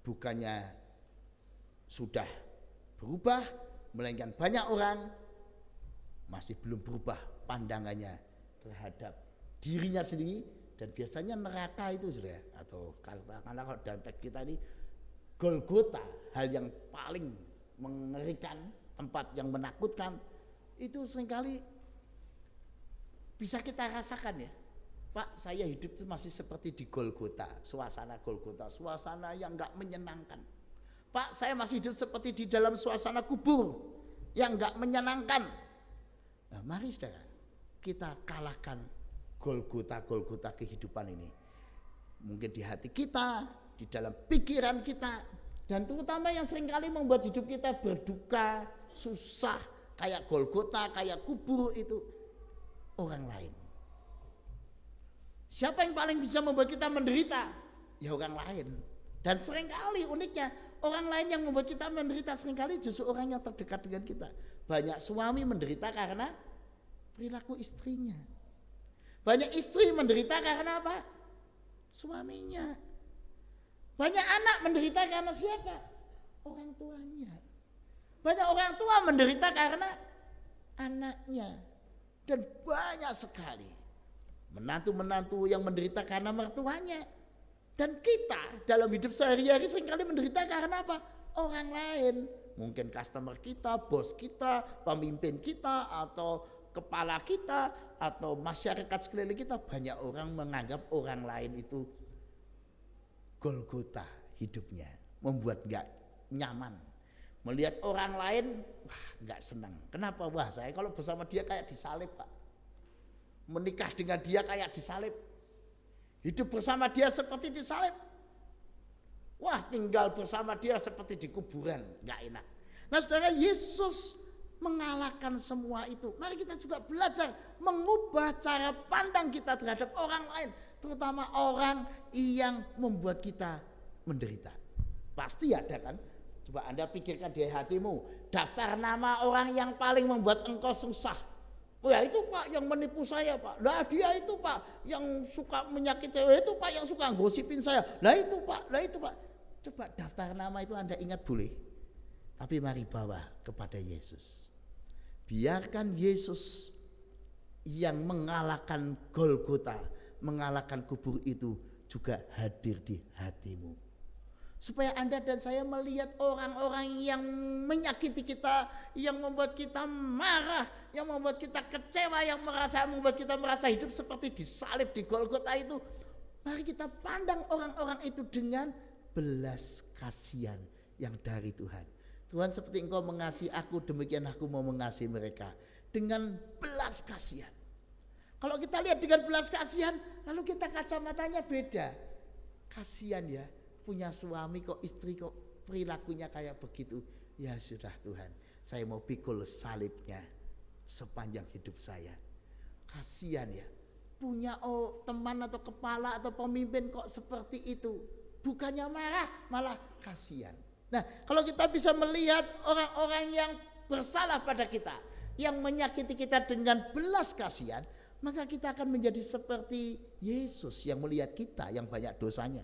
D: bukannya sudah berubah, melainkan banyak orang masih belum berubah pandangannya terhadap dirinya sendiri. Dan biasanya neraka itu saudara, atau karena kalau dalam teks kita ini Golgota, hal yang paling mengerikan, tempat yang menakutkan, itu seringkali bisa kita rasakan ya. Pak, saya hidup itu masih seperti di Golgota, suasana Golgota, suasana yang enggak menyenangkan. Pak, saya masih hidup seperti di dalam suasana kubur yang enggak menyenangkan. Nah, mari saudara, kita kalahkan Golgota kehidupan ini. Mungkin di hati kita, di dalam pikiran kita, dan terutama yang seringkali membuat hidup kita berduka, susah, kayak Golgota, kayak kubur itu orang lain. Siapa yang paling bisa membuat kita menderita? Ya orang lain. Dan seringkali uniknya, orang lain yang membuat kita menderita seringkali justru orang yang terdekat dengan kita. Banyak suami menderita karena perilaku istrinya. Banyak istri menderita karena apa? Suaminya. Banyak anak menderita karena siapa? Orang tuanya. Banyak orang tua menderita karena anaknya. Dan banyak sekali menantu-menantu yang menderita karena mertuanya. Dan kita dalam hidup sehari-hari seringkali menderita karena apa? Orang lain. Mungkin customer kita, bos kita, pemimpin kita, atau kepala kita, atau masyarakat sekeliling kita. Banyak orang menganggap orang lain itu Golgota hidupnya, membuat gak nyaman. Melihat orang lain, wah gak senang. Kenapa? Wah saya kalau bersama dia kayak disalib Pak. Menikah dengan dia kayak disalib. Hidup bersama dia seperti disalib. Wah tinggal bersama dia seperti di kuburan, gak enak. Nah saudara, Yesus mengalahkan semua itu. Mari kita juga belajar mengubah cara pandang kita terhadap orang lain, terutama orang yang membuat kita menderita. Pasti ada kan? Coba Anda pikirkan di hatimu, daftar nama orang yang paling membuat engkau susah. Oh ya itu Pak yang menipu saya Pak. Lah dia itu Pak yang suka menyakiti saya. Itu Pak yang suka gosipin saya. Lah itu Pak, lah itu Pak. Coba daftar nama itu Anda ingat boleh. Tapi mari bawa kepada Yesus. Biarkan Yesus yang mengalahkan Golgota, mengalahkan kubur itu juga hadir di hatimu. Supaya Anda dan saya melihat orang-orang yang menyakiti kita, yang membuat kita marah, yang membuat kita kecewa, yang membuat kita merasa hidup seperti disalib di Golgota itu. Mari kita pandang orang-orang itu dengan belas kasihan yang dari Tuhan. Tuhan, seperti Engkau mengasihi aku, demikian aku mau mengasihi mereka. Dengan belas kasihan. Kalau kita lihat dengan belas kasihan, lalu kita kacamatanya beda. Kasihan ya, punya suami kok, istri kok perilakunya kayak begitu. Ya sudah Tuhan, saya mau pikul salibnya sepanjang hidup saya. Kasihan ya, punya teman atau kepala atau pemimpin kok seperti itu. Bukannya marah, malah kasihan. Nah, kalau kita bisa melihat orang-orang yang bersalah pada kita, yang menyakiti kita dengan belas kasihan, maka kita akan menjadi seperti Yesus yang melihat kita yang banyak dosanya.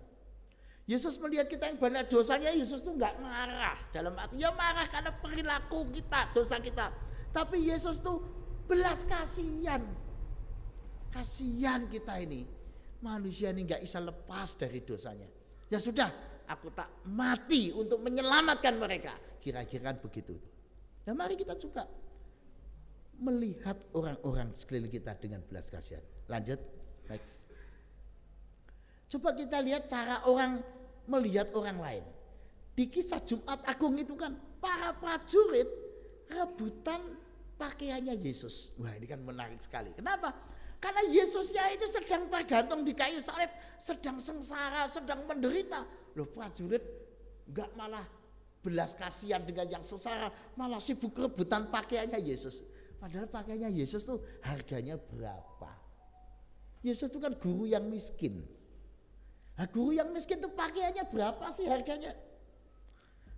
D: Yesus melihat kita yang banyak dosanya, Yesus tuh nggak marah dalam arti ya marah karena perilaku kita, dosa kita. Tapi Yesus tuh belas kasihan. Kasihan kita ini, manusia ini nggak bisa lepas dari dosanya. Ya sudah, aku tak mati untuk menyelamatkan mereka. Kira-kira begitu. Dan mari kita juga melihat orang-orang sekeliling kita dengan belas kasihan. Lanjut, next. Coba kita lihat cara orang melihat orang lain. Di kisah Jumat Agung itu kan para prajurit rebutan pakaiannya Yesus. Wah ini kan menarik sekali. Kenapa? Karena Yesusnya itu sedang tergantung di kayu salib, sedang sengsara, sedang menderita. Loh prajurit enggak malah belas kasihan dengan yang sengsara, malah sibuk rebutan pakaiannya Yesus. Padahal pakaiannya Yesus tuh harganya berapa? Yesus itu kan guru yang miskin. Nah, guru yang miskin tuh pakaiannya berapa sih harganya?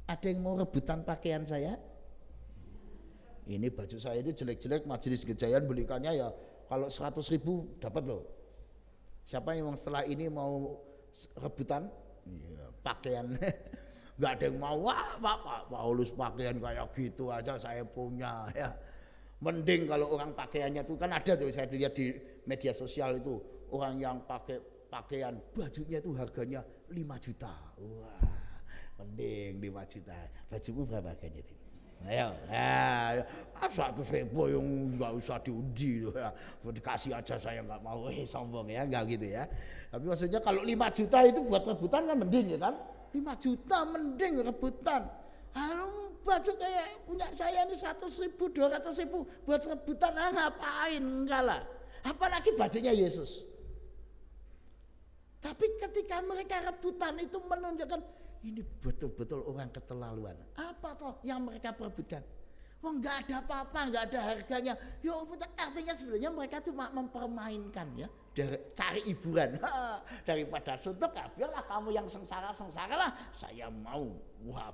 D: Ada yang mau rebutan pakaian saya? Ini baju saya itu jelek-jelek, Majelis Kejayaan belikannya ya kalau 100.000 dapat loh. Siapa yang setelah ini mau rebutan? Ya, pakaian. Gak ada yang mau, wah Pak Paulus pakaian kayak gitu aja saya punya ya. Mending kalau orang pakaiannya tuh kan ada tuh, saya lihat di media sosial itu orang yang pakai pakaian bajunya tuh harganya 5 juta. Wah, mending 5 juta. Bajumu berapa harganya itu? Ayo, 100.000 yang nggak usah diundi ya. Dikasih aja saya nggak mau, sombong ya, nggak gitu ya. Tapi maksudnya kalau 5 juta itu buat rebutan kan mending ya kan? 5 juta mending rebutan. Baju kayak punya saya ini 100.000, 200.000 buat rebutan, ngapain? Enggak lah. Apalagi bajunya Yesus. Tapi ketika mereka rebutan itu menunjukkan ini betul-betul orang keterlaluan. Apa toh yang mereka perebutkan? Wah, nggak ada apa-apa, nggak ada harganya. Ya artinya sebenarnya mereka cuma mempermainkan ya, cari hiburan. Daripada suntuk, biarlah kamu yang sengsara lah. Saya mau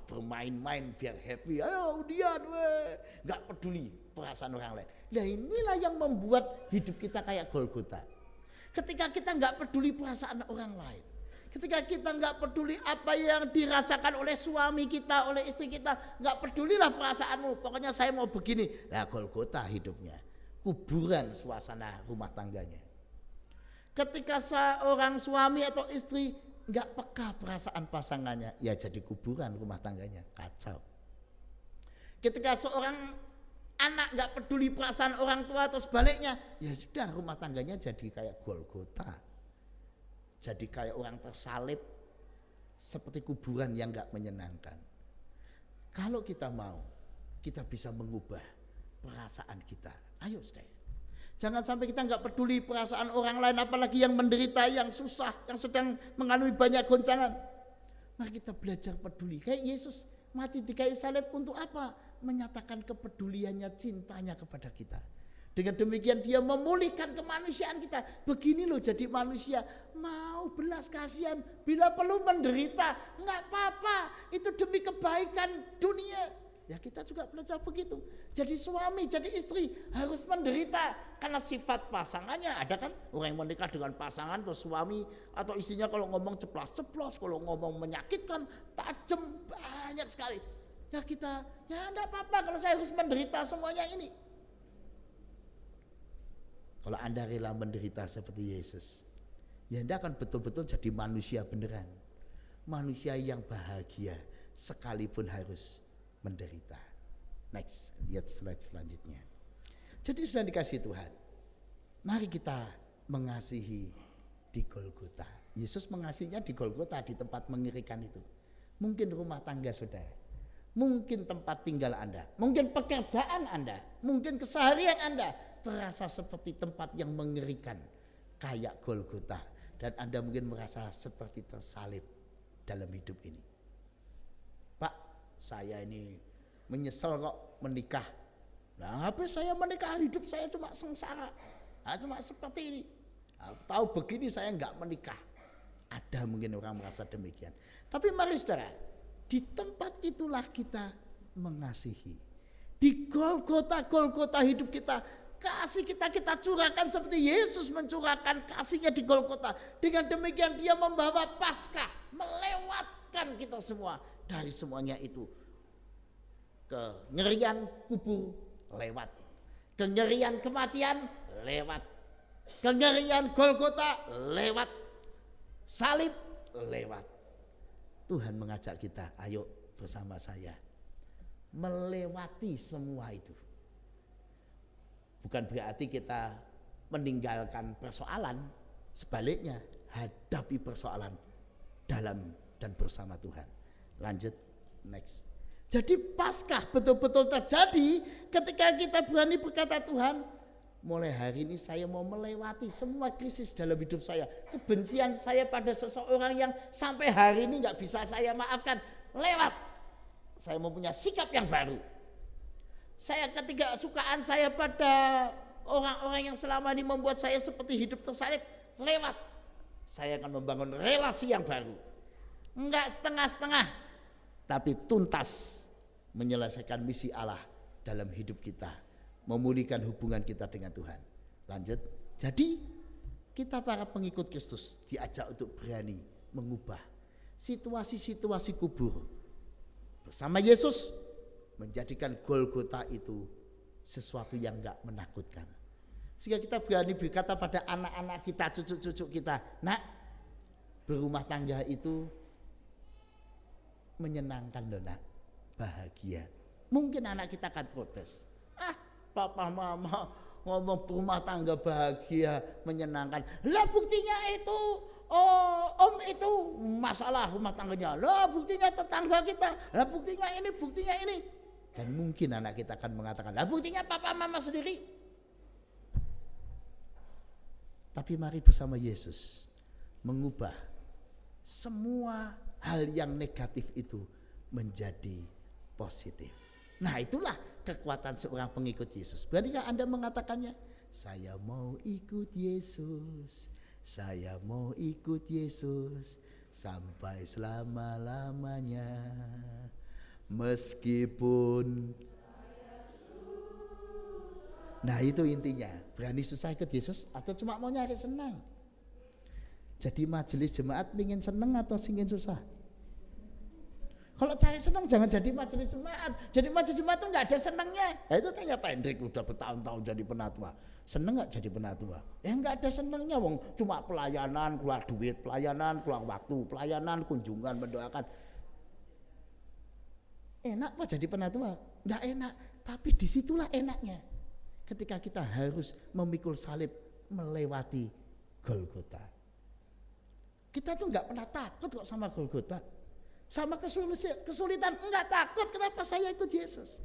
D: bermain-main biar happy. Ayo udian, nggak peduli perasaan orang lain. Nah inilah yang membuat hidup kita kayak Golgota. Ketika kita nggak peduli perasaan orang lain. Ketika kita nggak peduli apa yang dirasakan oleh suami kita, oleh istri kita, nggak pedulilah perasaanmu. Pokoknya saya mau begini. Nah, Golgota hidupnya, kuburan suasana rumah tangganya. Ketika seorang suami atau istri nggak peka perasaan pasangannya, ya jadi kuburan rumah tangganya, kacau. Ketika seorang anak nggak peduli perasaan orang tua atau sebaliknya, ya sudah rumah tangganya jadi kayak Golgota. Jadi kayak orang tersalib, seperti kuburan yang gak menyenangkan. Kalau kita mau, kita bisa mengubah perasaan kita. Ayo saudara. Jangan sampai kita gak peduli perasaan orang lain, apalagi yang menderita, yang susah, yang sedang mengalami banyak goncangan. Mari kita belajar peduli. Kayak Yesus mati di kayu salib untuk apa? Menyatakan kepeduliannya, cintanya kepada kita. Dengan demikian dia memulihkan kemanusiaan kita. Begini loh jadi manusia, mau belas kasihan, bila perlu menderita, enggak apa-apa, itu demi kebaikan dunia. Ya kita juga belajar begitu. Jadi suami, jadi istri harus menderita karena sifat pasangannya. Ada kan orang yang menikah dengan pasangan atau suami atau istrinya kalau ngomong ceplas-ceplos, kalau ngomong menyakitkan, tajam, banyak sekali. Ya kita, ya enggak apa-apa kalau saya harus menderita semuanya ini. Kalau Anda rela menderita seperti Yesus, ya Anda akan betul-betul jadi manusia beneran. Manusia yang bahagia sekalipun harus menderita. Next, lihat slide selanjutnya. Jadi sudah dikasih Tuhan, mari kita mengasihi di Golgota. Yesus mengasihinya di Golgota, di tempat mengerikan itu. Mungkin rumah tangga saudara, mungkin tempat tinggal Anda, mungkin pekerjaan Anda, mungkin keseharian Anda terasa seperti tempat yang mengerikan kayak Golgota, dan Anda mungkin merasa seperti tersalib dalam hidup ini. Pak, saya ini menyesal kok menikah. Nah, habis saya menikah hidup saya cuma sengsara. Nah, cuma seperti ini. Nah, tahu begini saya enggak menikah. Ada mungkin orang merasa demikian. Tapi mari saudara, di tempat itulah kita mengasihi. Di Golgota hidup kita, kasih kita curahkan seperti Yesus mencurahkan kasihnya di Golgota. Dengan demikian dia membawa Paskah, melewatkan kita semua dari semuanya itu. Kengerian kubur lewat, kengerian kematian lewat, kengerian Golgota lewat, salib lewat. Tuhan mengajak kita, ayo bersama saya melewati semua itu. Bukan berarti kita meninggalkan persoalan, sebaliknya hadapi persoalan dalam dan bersama Tuhan. Lanjut, next. Jadi Paskah betul-betul terjadi ketika kita berani berkata, Tuhan, mulai hari ini saya mau melewati semua krisis dalam hidup saya. Kebencian saya pada seseorang yang sampai hari ini gak bisa saya maafkan, lewat. Saya mau punya sikap yang baru. Saya ketidaksukaan saya pada orang-orang yang selama ini membuat saya seperti hidup tersalib, lewat. Saya akan membangun relasi yang baru. Enggak setengah-setengah, tapi tuntas menyelesaikan misi Allah dalam hidup kita, memulihkan hubungan kita dengan Tuhan. Lanjut. Jadi kita para pengikut Kristus diajak untuk berani mengubah situasi-situasi kubur bersama Yesus, menjadikan Golgota itu sesuatu yang enggak menakutkan. Sehingga kita berani berkata pada anak-anak kita, cucu-cucu kita, nak, berumah tangga itu menyenangkan loh nak, bahagia. Mungkin anak kita akan protes. Papa mama ngomong berumah tangga bahagia, menyenangkan. Lah buktinya itu, om itu masalah rumah tangganya. Lah buktinya tetangga kita. Lah buktinya ini, buktinya ini. Dan mungkin anak kita akan mengatakan, lah buktinya papa mama sendiri. Tapi mari bersama Yesus mengubah semua hal yang negatif itu menjadi positif. Nah, itulah kekuatan seorang pengikut Yesus. Beranikah Anda mengatakannya? Saya mau ikut Yesus, saya mau ikut Yesus sampai selama-lamanya. Meskipun, nah itu intinya, berani susah ikut Yesus atau cuma mau nyari senang? Jadi majelis jemaat ingin senang atau ingin susah? Kalau cari senang jangan jadi majelis jemaat. Jadi majelis jemaat itu nggak ada senangnya. Nah, itu tanya Pak Hendrik udah bertahun-tahun jadi penatua. Senang nggak jadi penatua? Ya nggak ada senangnya, wong cuma pelayanan, keluar duit, pelayanan, keluar waktu, pelayanan, kunjungan, mendoakan. Enak Pak jadi penatua? Nggak enak. Tapi disitulah enaknya. Ketika kita harus memikul salib melewati Golgota. Kita tuh nggak pernah takut kok sama Golgota, sama kesulitan enggak takut. Kenapa? Saya ikut Yesus.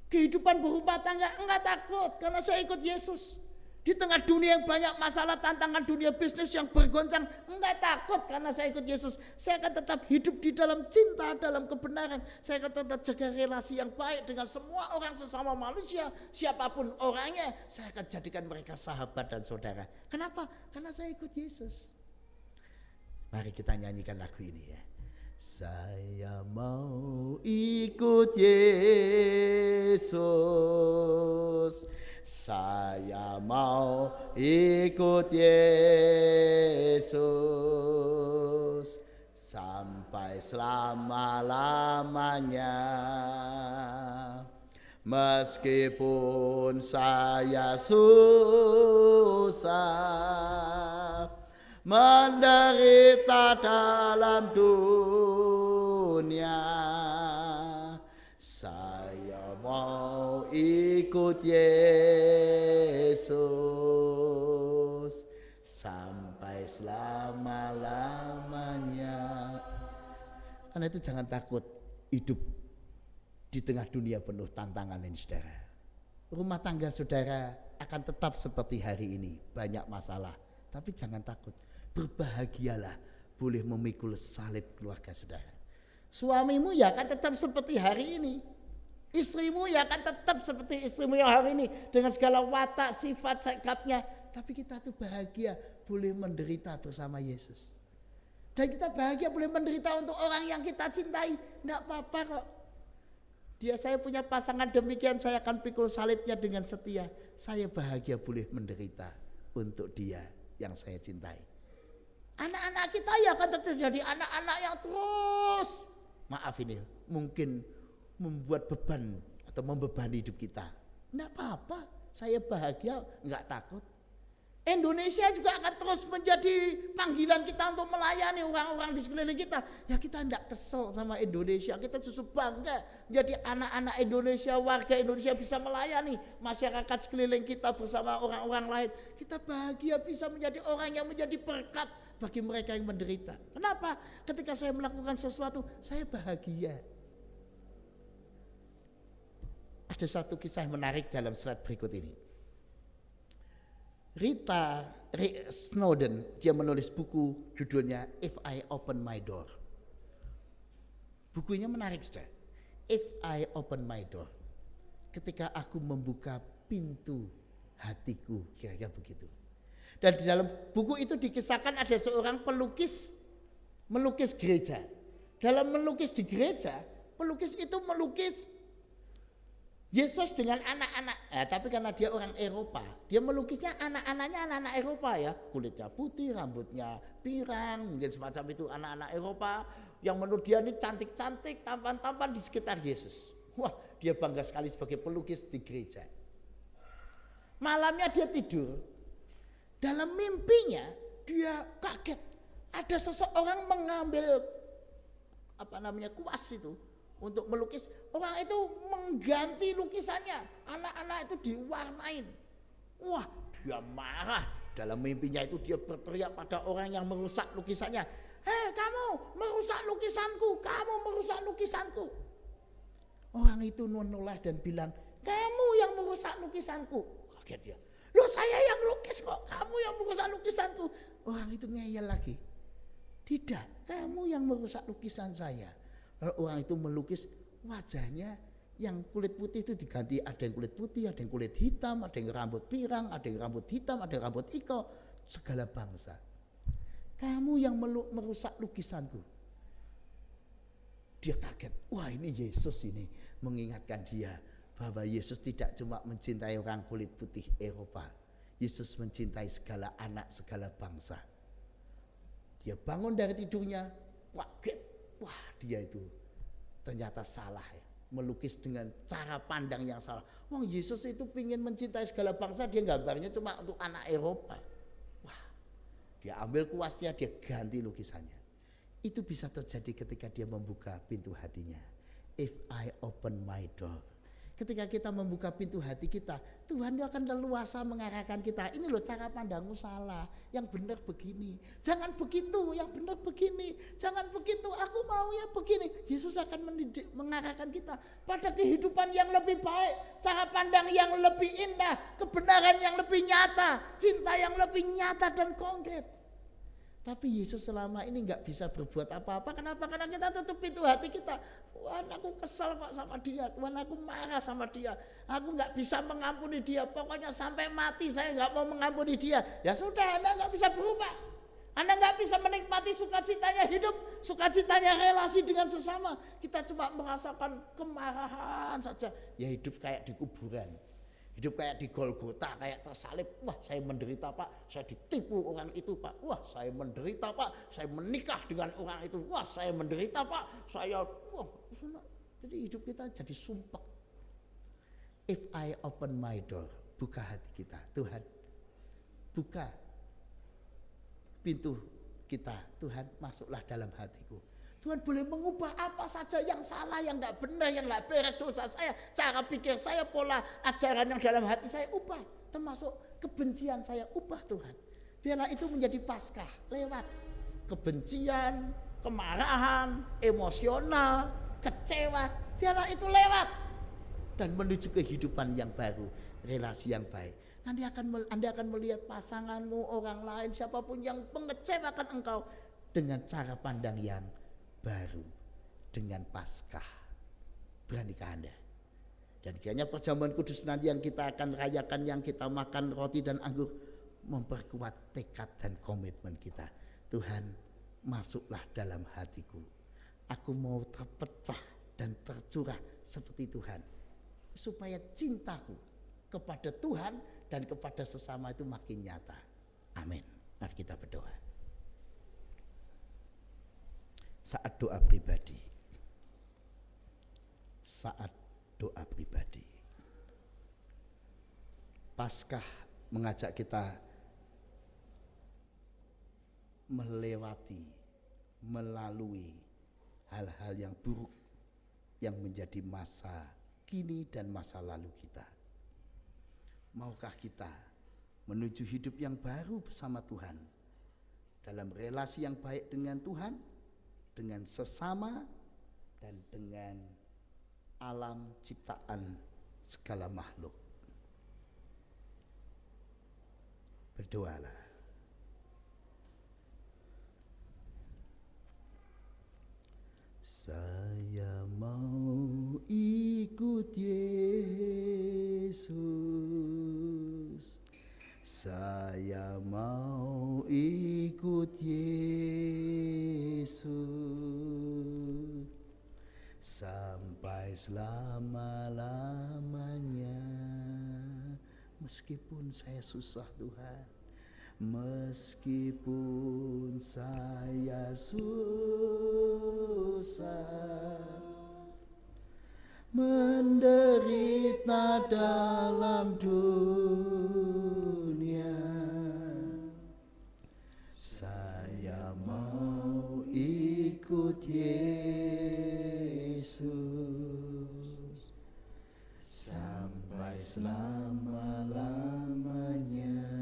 D: Kehidupan berumah tangga enggak takut karena saya ikut Yesus. Di tengah dunia yang banyak masalah, tantangan dunia bisnis yang bergoncang, enggak takut karena saya ikut Yesus. Saya akan tetap hidup di dalam cinta, dalam kebenaran. Saya akan tetap jaga relasi yang baik dengan semua orang sesama manusia, siapapun orangnya. Saya akan jadikan mereka sahabat dan saudara. Kenapa? Karena saya ikut Yesus. Mari kita nyanyikan lagu ini ya. Saya mau ikut Yesus, saya mau ikut Yesus sampai selama-lamanya. Meskipun saya susah menderita dalam dunia, saya mau ikut Yesus sampai selama-lamanya. Karena itu jangan takut hidup di tengah dunia penuh tantangan ini, saudara. Rumah tangga saudara akan tetap seperti hari ini, banyak masalah, tapi jangan takut. Berbahagialah boleh memikul salib keluarga saudara. Suamimu ya akan tetap seperti hari ini. Istrimu ya akan tetap seperti istrimu yang hari ini dengan segala watak, sifat, sikapnya. Tapi kita tuh bahagia boleh menderita bersama Yesus. Dan kita bahagia boleh menderita untuk orang yang kita cintai. Enggak apa-apa kok. Dia saya punya pasangan demikian, saya akan pikul salibnya dengan setia. Saya bahagia boleh menderita untuk dia yang saya cintai. Anak-anak kita ya akan tetap jadi anak-anak yang terus, maaf ini, mungkin membuat beban atau membebani hidup kita. Enggak apa-apa, saya bahagia, enggak takut. Indonesia juga akan terus menjadi panggilan kita untuk melayani orang-orang di sekeliling kita. Ya kita enggak kesel sama Indonesia, kita justru bangga jadi anak-anak Indonesia, warga Indonesia bisa melayani masyarakat sekeliling kita bersama orang-orang lain. Kita bahagia bisa menjadi orang yang menjadi berkat bagi mereka yang menderita. Kenapa? Ketika saya melakukan sesuatu, saya bahagia. Ada satu kisah menarik dalam slide berikut ini. Snowden, dia menulis buku judulnya If I Open My Door. Bukunya menarik, saudara. If I Open My Door, ketika aku membuka pintu hatiku, kira-kira begitu. Dan di dalam buku itu dikisahkan ada seorang pelukis melukis gereja. Dalam melukis di gereja, pelukis itu melukis Yesus dengan anak-anak. Tapi karena dia orang Eropa, dia melukisnya anak-anaknya anak-anak Eropa ya. Kulitnya putih, rambutnya pirang, mungkin semacam itu anak-anak Eropa. Yang menurut dia ini cantik-cantik, tampan-tampan di sekitar Yesus. Wah, dia bangga sekali sebagai pelukis di gereja. Malamnya dia tidur. Dalam mimpinya dia kaget. Ada seseorang mengambil kuas itu untuk melukis. Orang itu mengganti lukisannya. Anak-anak itu diwarnain. Wah, dia marah. Dalam mimpinya itu dia berteriak pada orang yang merusak lukisannya. Hei, kamu merusak lukisanku, kamu merusak lukisanku. Orang itu menoleh dan bilang, kamu yang merusak lukisanku. Kaget dia. Loh, saya yang lukis kok, kamu yang merusak lukisanku. Orang itu ngeyel lagi. Tidak, kamu yang merusak lukisan saya. Lalu orang itu melukis wajahnya yang kulit putih itu diganti, ada yang kulit putih, ada yang kulit hitam, ada yang rambut pirang, ada yang rambut hitam, ada yang rambut iko, segala bangsa. Kamu yang merusak lukisanku. Dia kaget, wah ini Yesus ini mengingatkan dia bahwa Yesus tidak cuma mencintai orang kulit putih Eropa. Yesus mencintai segala anak, segala bangsa. Dia bangun dari tidurnya, wah dia itu ternyata salah ya. Melukis dengan cara pandang yang salah. Wah, Yesus itu ingin mencintai segala bangsa, dia gambarnya cuma untuk anak Eropa. Wah, dia ambil kuasnya, dia ganti lukisannya. Itu bisa terjadi ketika dia membuka pintu hatinya. If I open my door. Ketika kita membuka pintu hati kita, Tuhan akan leluasa mengarahkan kita. Ini loh cara pandangmu salah, yang benar begini. Jangan begitu, yang benar begini. Jangan begitu, aku mau ya begini. Yesus akan mengarahkan kita pada kehidupan yang lebih baik, cara pandang yang lebih indah, kebenaran yang lebih nyata, cinta yang lebih nyata dan konkret. Tapi Yesus selama ini nggak bisa berbuat apa-apa. Kenapa? Karena kita tutup pintu hati kita. Tuhan, aku kesal kok sama dia. Tuhan, aku marah sama dia. Aku nggak bisa mengampuni dia. Pokoknya sampai mati saya nggak mau mengampuni dia. Ya sudah, Anda nggak bisa berubah. Anda nggak bisa menikmati sukacitanya hidup, sukacitanya relasi dengan sesama. Kita cuma merasakan kemarahan saja. Ya hidup kayak di kuburan. Hidup kayak di Golgota, kayak tersalib. Wah, saya menderita Pak, saya ditipu orang itu Pak. Wah, saya menderita Pak, saya menikah dengan orang itu. Wah, saya menderita Pak, jadi hidup kita jadi sumpah. If I open my door, buka hati kita. Tuhan, buka pintu kita. Tuhan, masuklah dalam hatiku. Tuhan boleh mengubah apa saja yang salah, yang gak benar, yang gak beres dosa saya. Cara pikir saya, pola ajaran yang dalam hati saya ubah. Termasuk kebencian saya ubah Tuhan. Biarlah itu menjadi Paskah lewat kebencian, kemarahan, emosional, kecewa. Biarlah itu lewat dan menuju kehidupan yang baru, relasi yang baik. Nanti Anda akan melihat pasanganmu, orang lain, siapapun yang mengecewakan engkau dengan cara pandang yang baru, dengan Paskah. Beranikah Anda? Dan kiranya perjamuan kudus nanti yang kita akan rayakan, yang kita makan roti dan anggur, memperkuat tekad dan komitmen kita. Tuhan, masuklah dalam hatiku. Aku mau terpecah dan tercurah seperti Tuhan, supaya cintaku kepada Tuhan dan kepada sesama itu makin nyata. Amin. Mari kita berdoa. Saat doa pribadi. Saat doa pribadi. Paskah mengajak kita melewati, melalui hal-hal yang buruk yang menjadi masa kini dan masa lalu kita. Maukah kita menuju hidup yang baru bersama Tuhan, dalam relasi yang baik dengan Tuhan, dengan sesama, dan dengan alam ciptaan segala makhluk. Berdoalah. Saya mau ikut Yesus. Saya mau ikut Yesus sampai selama-lamanya. Meskipun saya susah Tuhan, meskipun saya susah, menderita dalam dunia, saya mau ikut Yesus sampai selama-lamanya.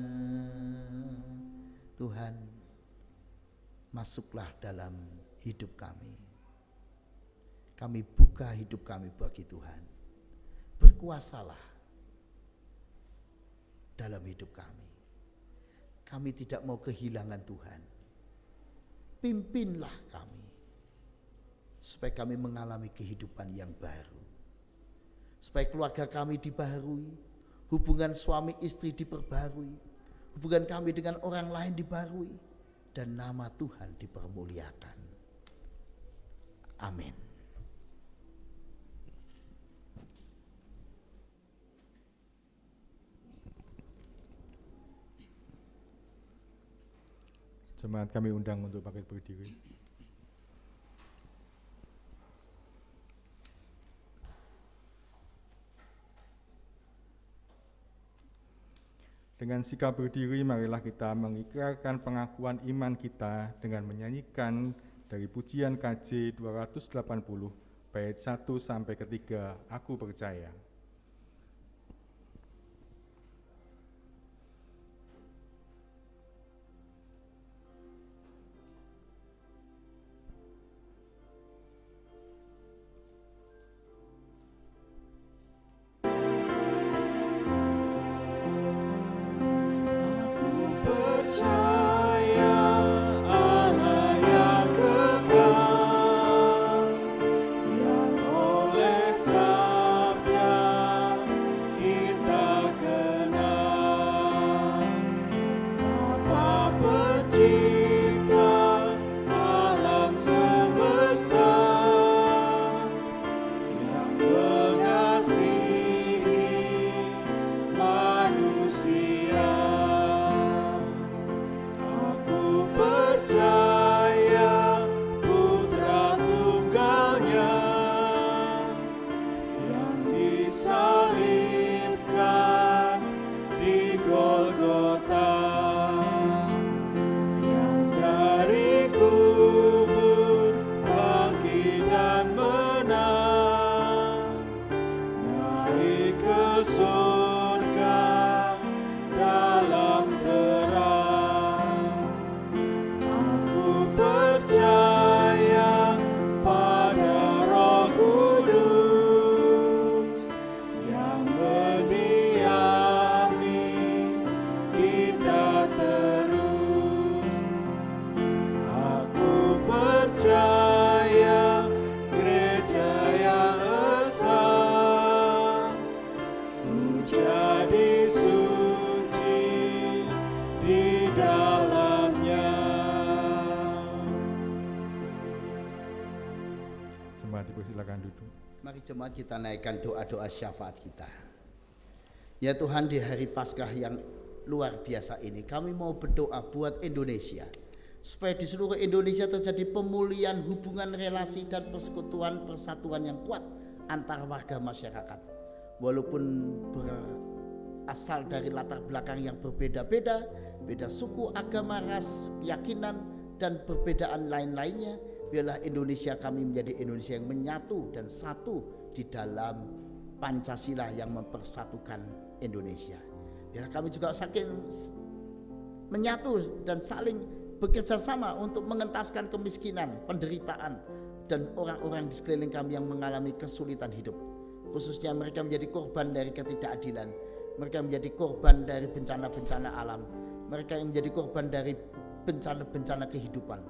D: Tuhan, masuklah dalam hidup kami. Kami buka hidup kami bagi Tuhan. Berkuasalah dalam hidup kami. Kami tidak mau kehilangan Tuhan. Pimpinlah kami supaya kami mengalami kehidupan yang baru. Supaya keluarga kami dibaharui, hubungan suami istri diperbarui, hubungan kami dengan orang lain dibaharui, dan nama Tuhan dipermuliakan. Amin.
A: Jemaat kami undang untuk bangkit berdiri. Dengan sikap berdiri, marilah kita mengikrarkan pengakuan iman kita dengan menyanyikan dari pujian KJ 280 bait 1 sampai 3, Aku Percaya. Silakan duduk.
D: Mari jemaat kita naikkan doa-doa syafaat kita. Ya Tuhan, di hari Paskah yang luar biasa ini kami mau berdoa buat Indonesia, supaya di seluruh Indonesia terjadi pemulihan hubungan relasi dan persekutuan persatuan yang kuat antar warga masyarakat. Walaupun berasal dari latar belakang yang berbeda-beda, beda suku, agama, ras, keyakinan, dan perbedaan lain-lainnya, biarlah Indonesia kami menjadi Indonesia yang menyatu dan satu di dalam Pancasila yang mempersatukan Indonesia. Biarlah kami juga saling menyatu dan saling bekerja sama untuk mengentaskan kemiskinan, penderitaan, dan orang-orang di sekeliling kami yang mengalami kesulitan hidup. Khususnya mereka menjadi korban dari ketidakadilan, mereka menjadi korban dari bencana-bencana alam. mereka yang menjadi korban dari bencana-bencana kehidupan.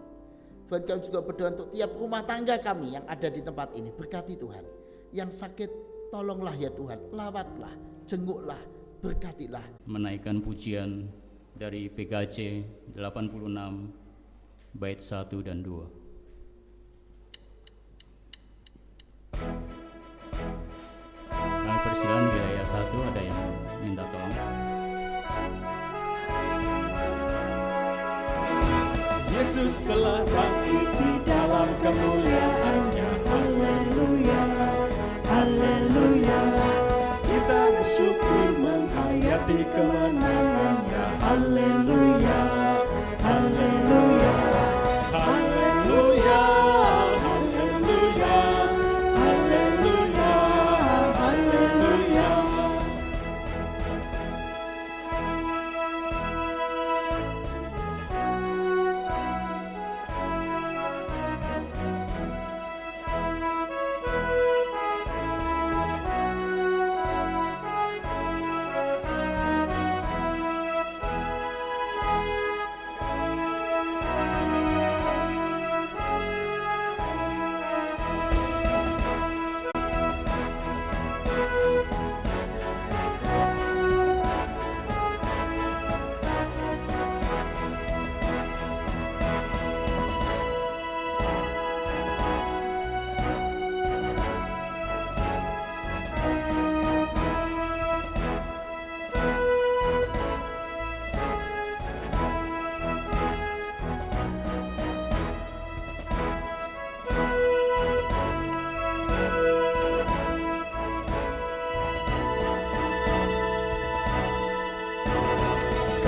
D: Tuhan, kami juga berdoa untuk tiap rumah tangga kami yang ada di tempat ini. Berkati Tuhan. Yang sakit tolonglah ya Tuhan, lawatlah, jenguklah, berkatilah.
F: Menaikkan pujian dari PKC 86 bait 1 dan 2. Kami persilakan wilayah 1 ada yang minta tolong.
C: Yesus telah bangkit di dalam kemuliaannya. Haleluya, haleluya. Kita bersyukur menghayati kemenangannya. Haleluya, haleluya, haleluya, haleluya, haleluya, haleluya.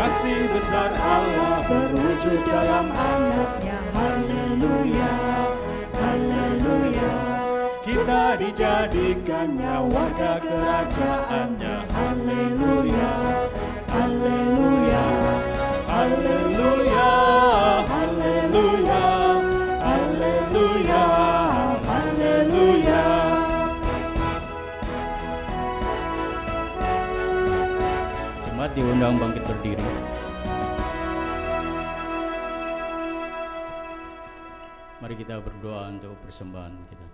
C: Kasih besar Allah berwujud dalam anaknya. Haleluya, haleluya. Kita dijadikannya warga kerajaannya. Haleluya, haleluya, haleluya, haleluya, haleluya, haleluya.
F: Jemaat diundang bangkit berdiri. Mari kita berdoa untuk persembahan kita.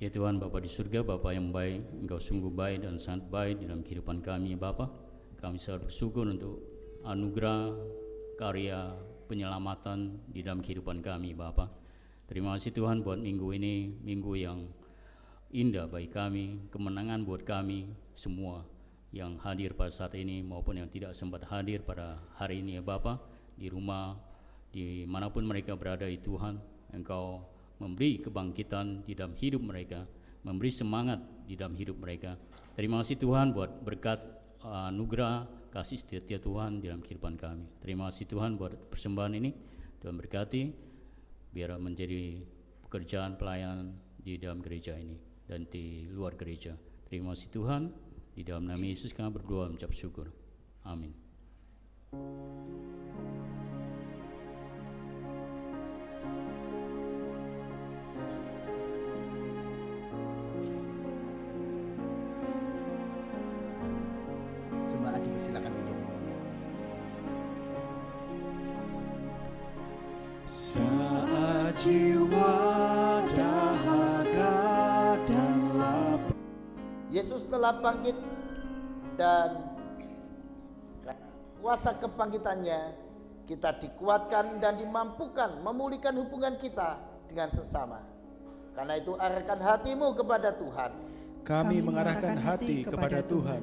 F: Ya Tuhan, Bapa di surga, Bapa yang baik, Engkau sungguh baik dan sangat baik dalam kehidupan kami, Bapa. Kami sangat bersyukur untuk anugerah, karya, penyelamatan di dalam kehidupan kami, Bapa. Terima kasih Tuhan buat minggu ini, minggu yang indah bagi kami, kemenangan buat kami semua yang hadir pada saat ini maupun yang tidak sempat hadir pada hari ini ya Bapa, di rumah, dimanapun mereka berada ya Tuhan, Engkau memberi kebangkitan di dalam hidup mereka, memberi semangat di dalam hidup mereka. Terima kasih Tuhan buat berkat anugerah kasih setia Tuhan di dalam kehidupan kami. Terima kasih Tuhan buat persembahan ini, Tuhan berkati biar menjadi pekerjaan pelayanan di dalam gereja ini dan di luar gereja. Terima kasih Tuhan, di dalam nama Yesus kami berdoa mengucap syukur. Amin.
D: Jemaat dipersilakan duduk.
C: Saat jiwa dahaga dan lapar,
D: Yesus telah bangkit dan karena kuasa kebangkitannya kita dikuatkan dan dimampukan memulihkan hubungan kita dengan sesama. Karena itu arahkan hatimu kepada Tuhan.
C: kami mengarahkan hati kepada Tuhan.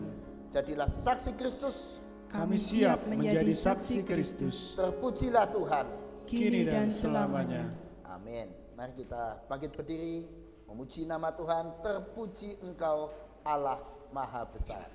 D: Jadilah saksi Kristus.
C: Kami siap menjadi saksi Kristus,
D: Terpujilah Tuhan.
C: kini dan selamanya.
D: Amin. Mari kita bangkit berdiri, memuji nama Tuhan. Terpuji Engkau Allah Maha Besar.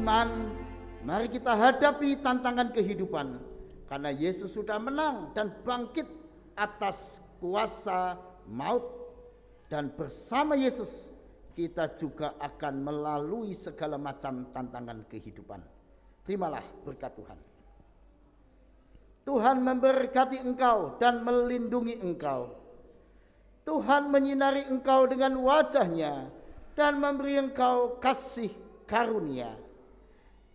D: iman, mari kita hadapi tantangan kehidupan, karena Yesus sudah menang dan bangkit atas kuasa maut, dan bersama Yesus kita juga akan melalui segala macam tantangan kehidupan. Terimalah berkat Tuhan. Tuhan memberkati engkau dan melindungi engkau. Tuhan menyinari engkau dengan wajah-Nya dan memberi engkau kasih karunia.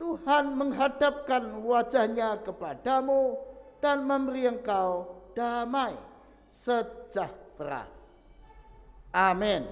D: Tuhan menghadapkan wajah-Nya kepadamu dan memberi engkau damai sejahtera. Amin.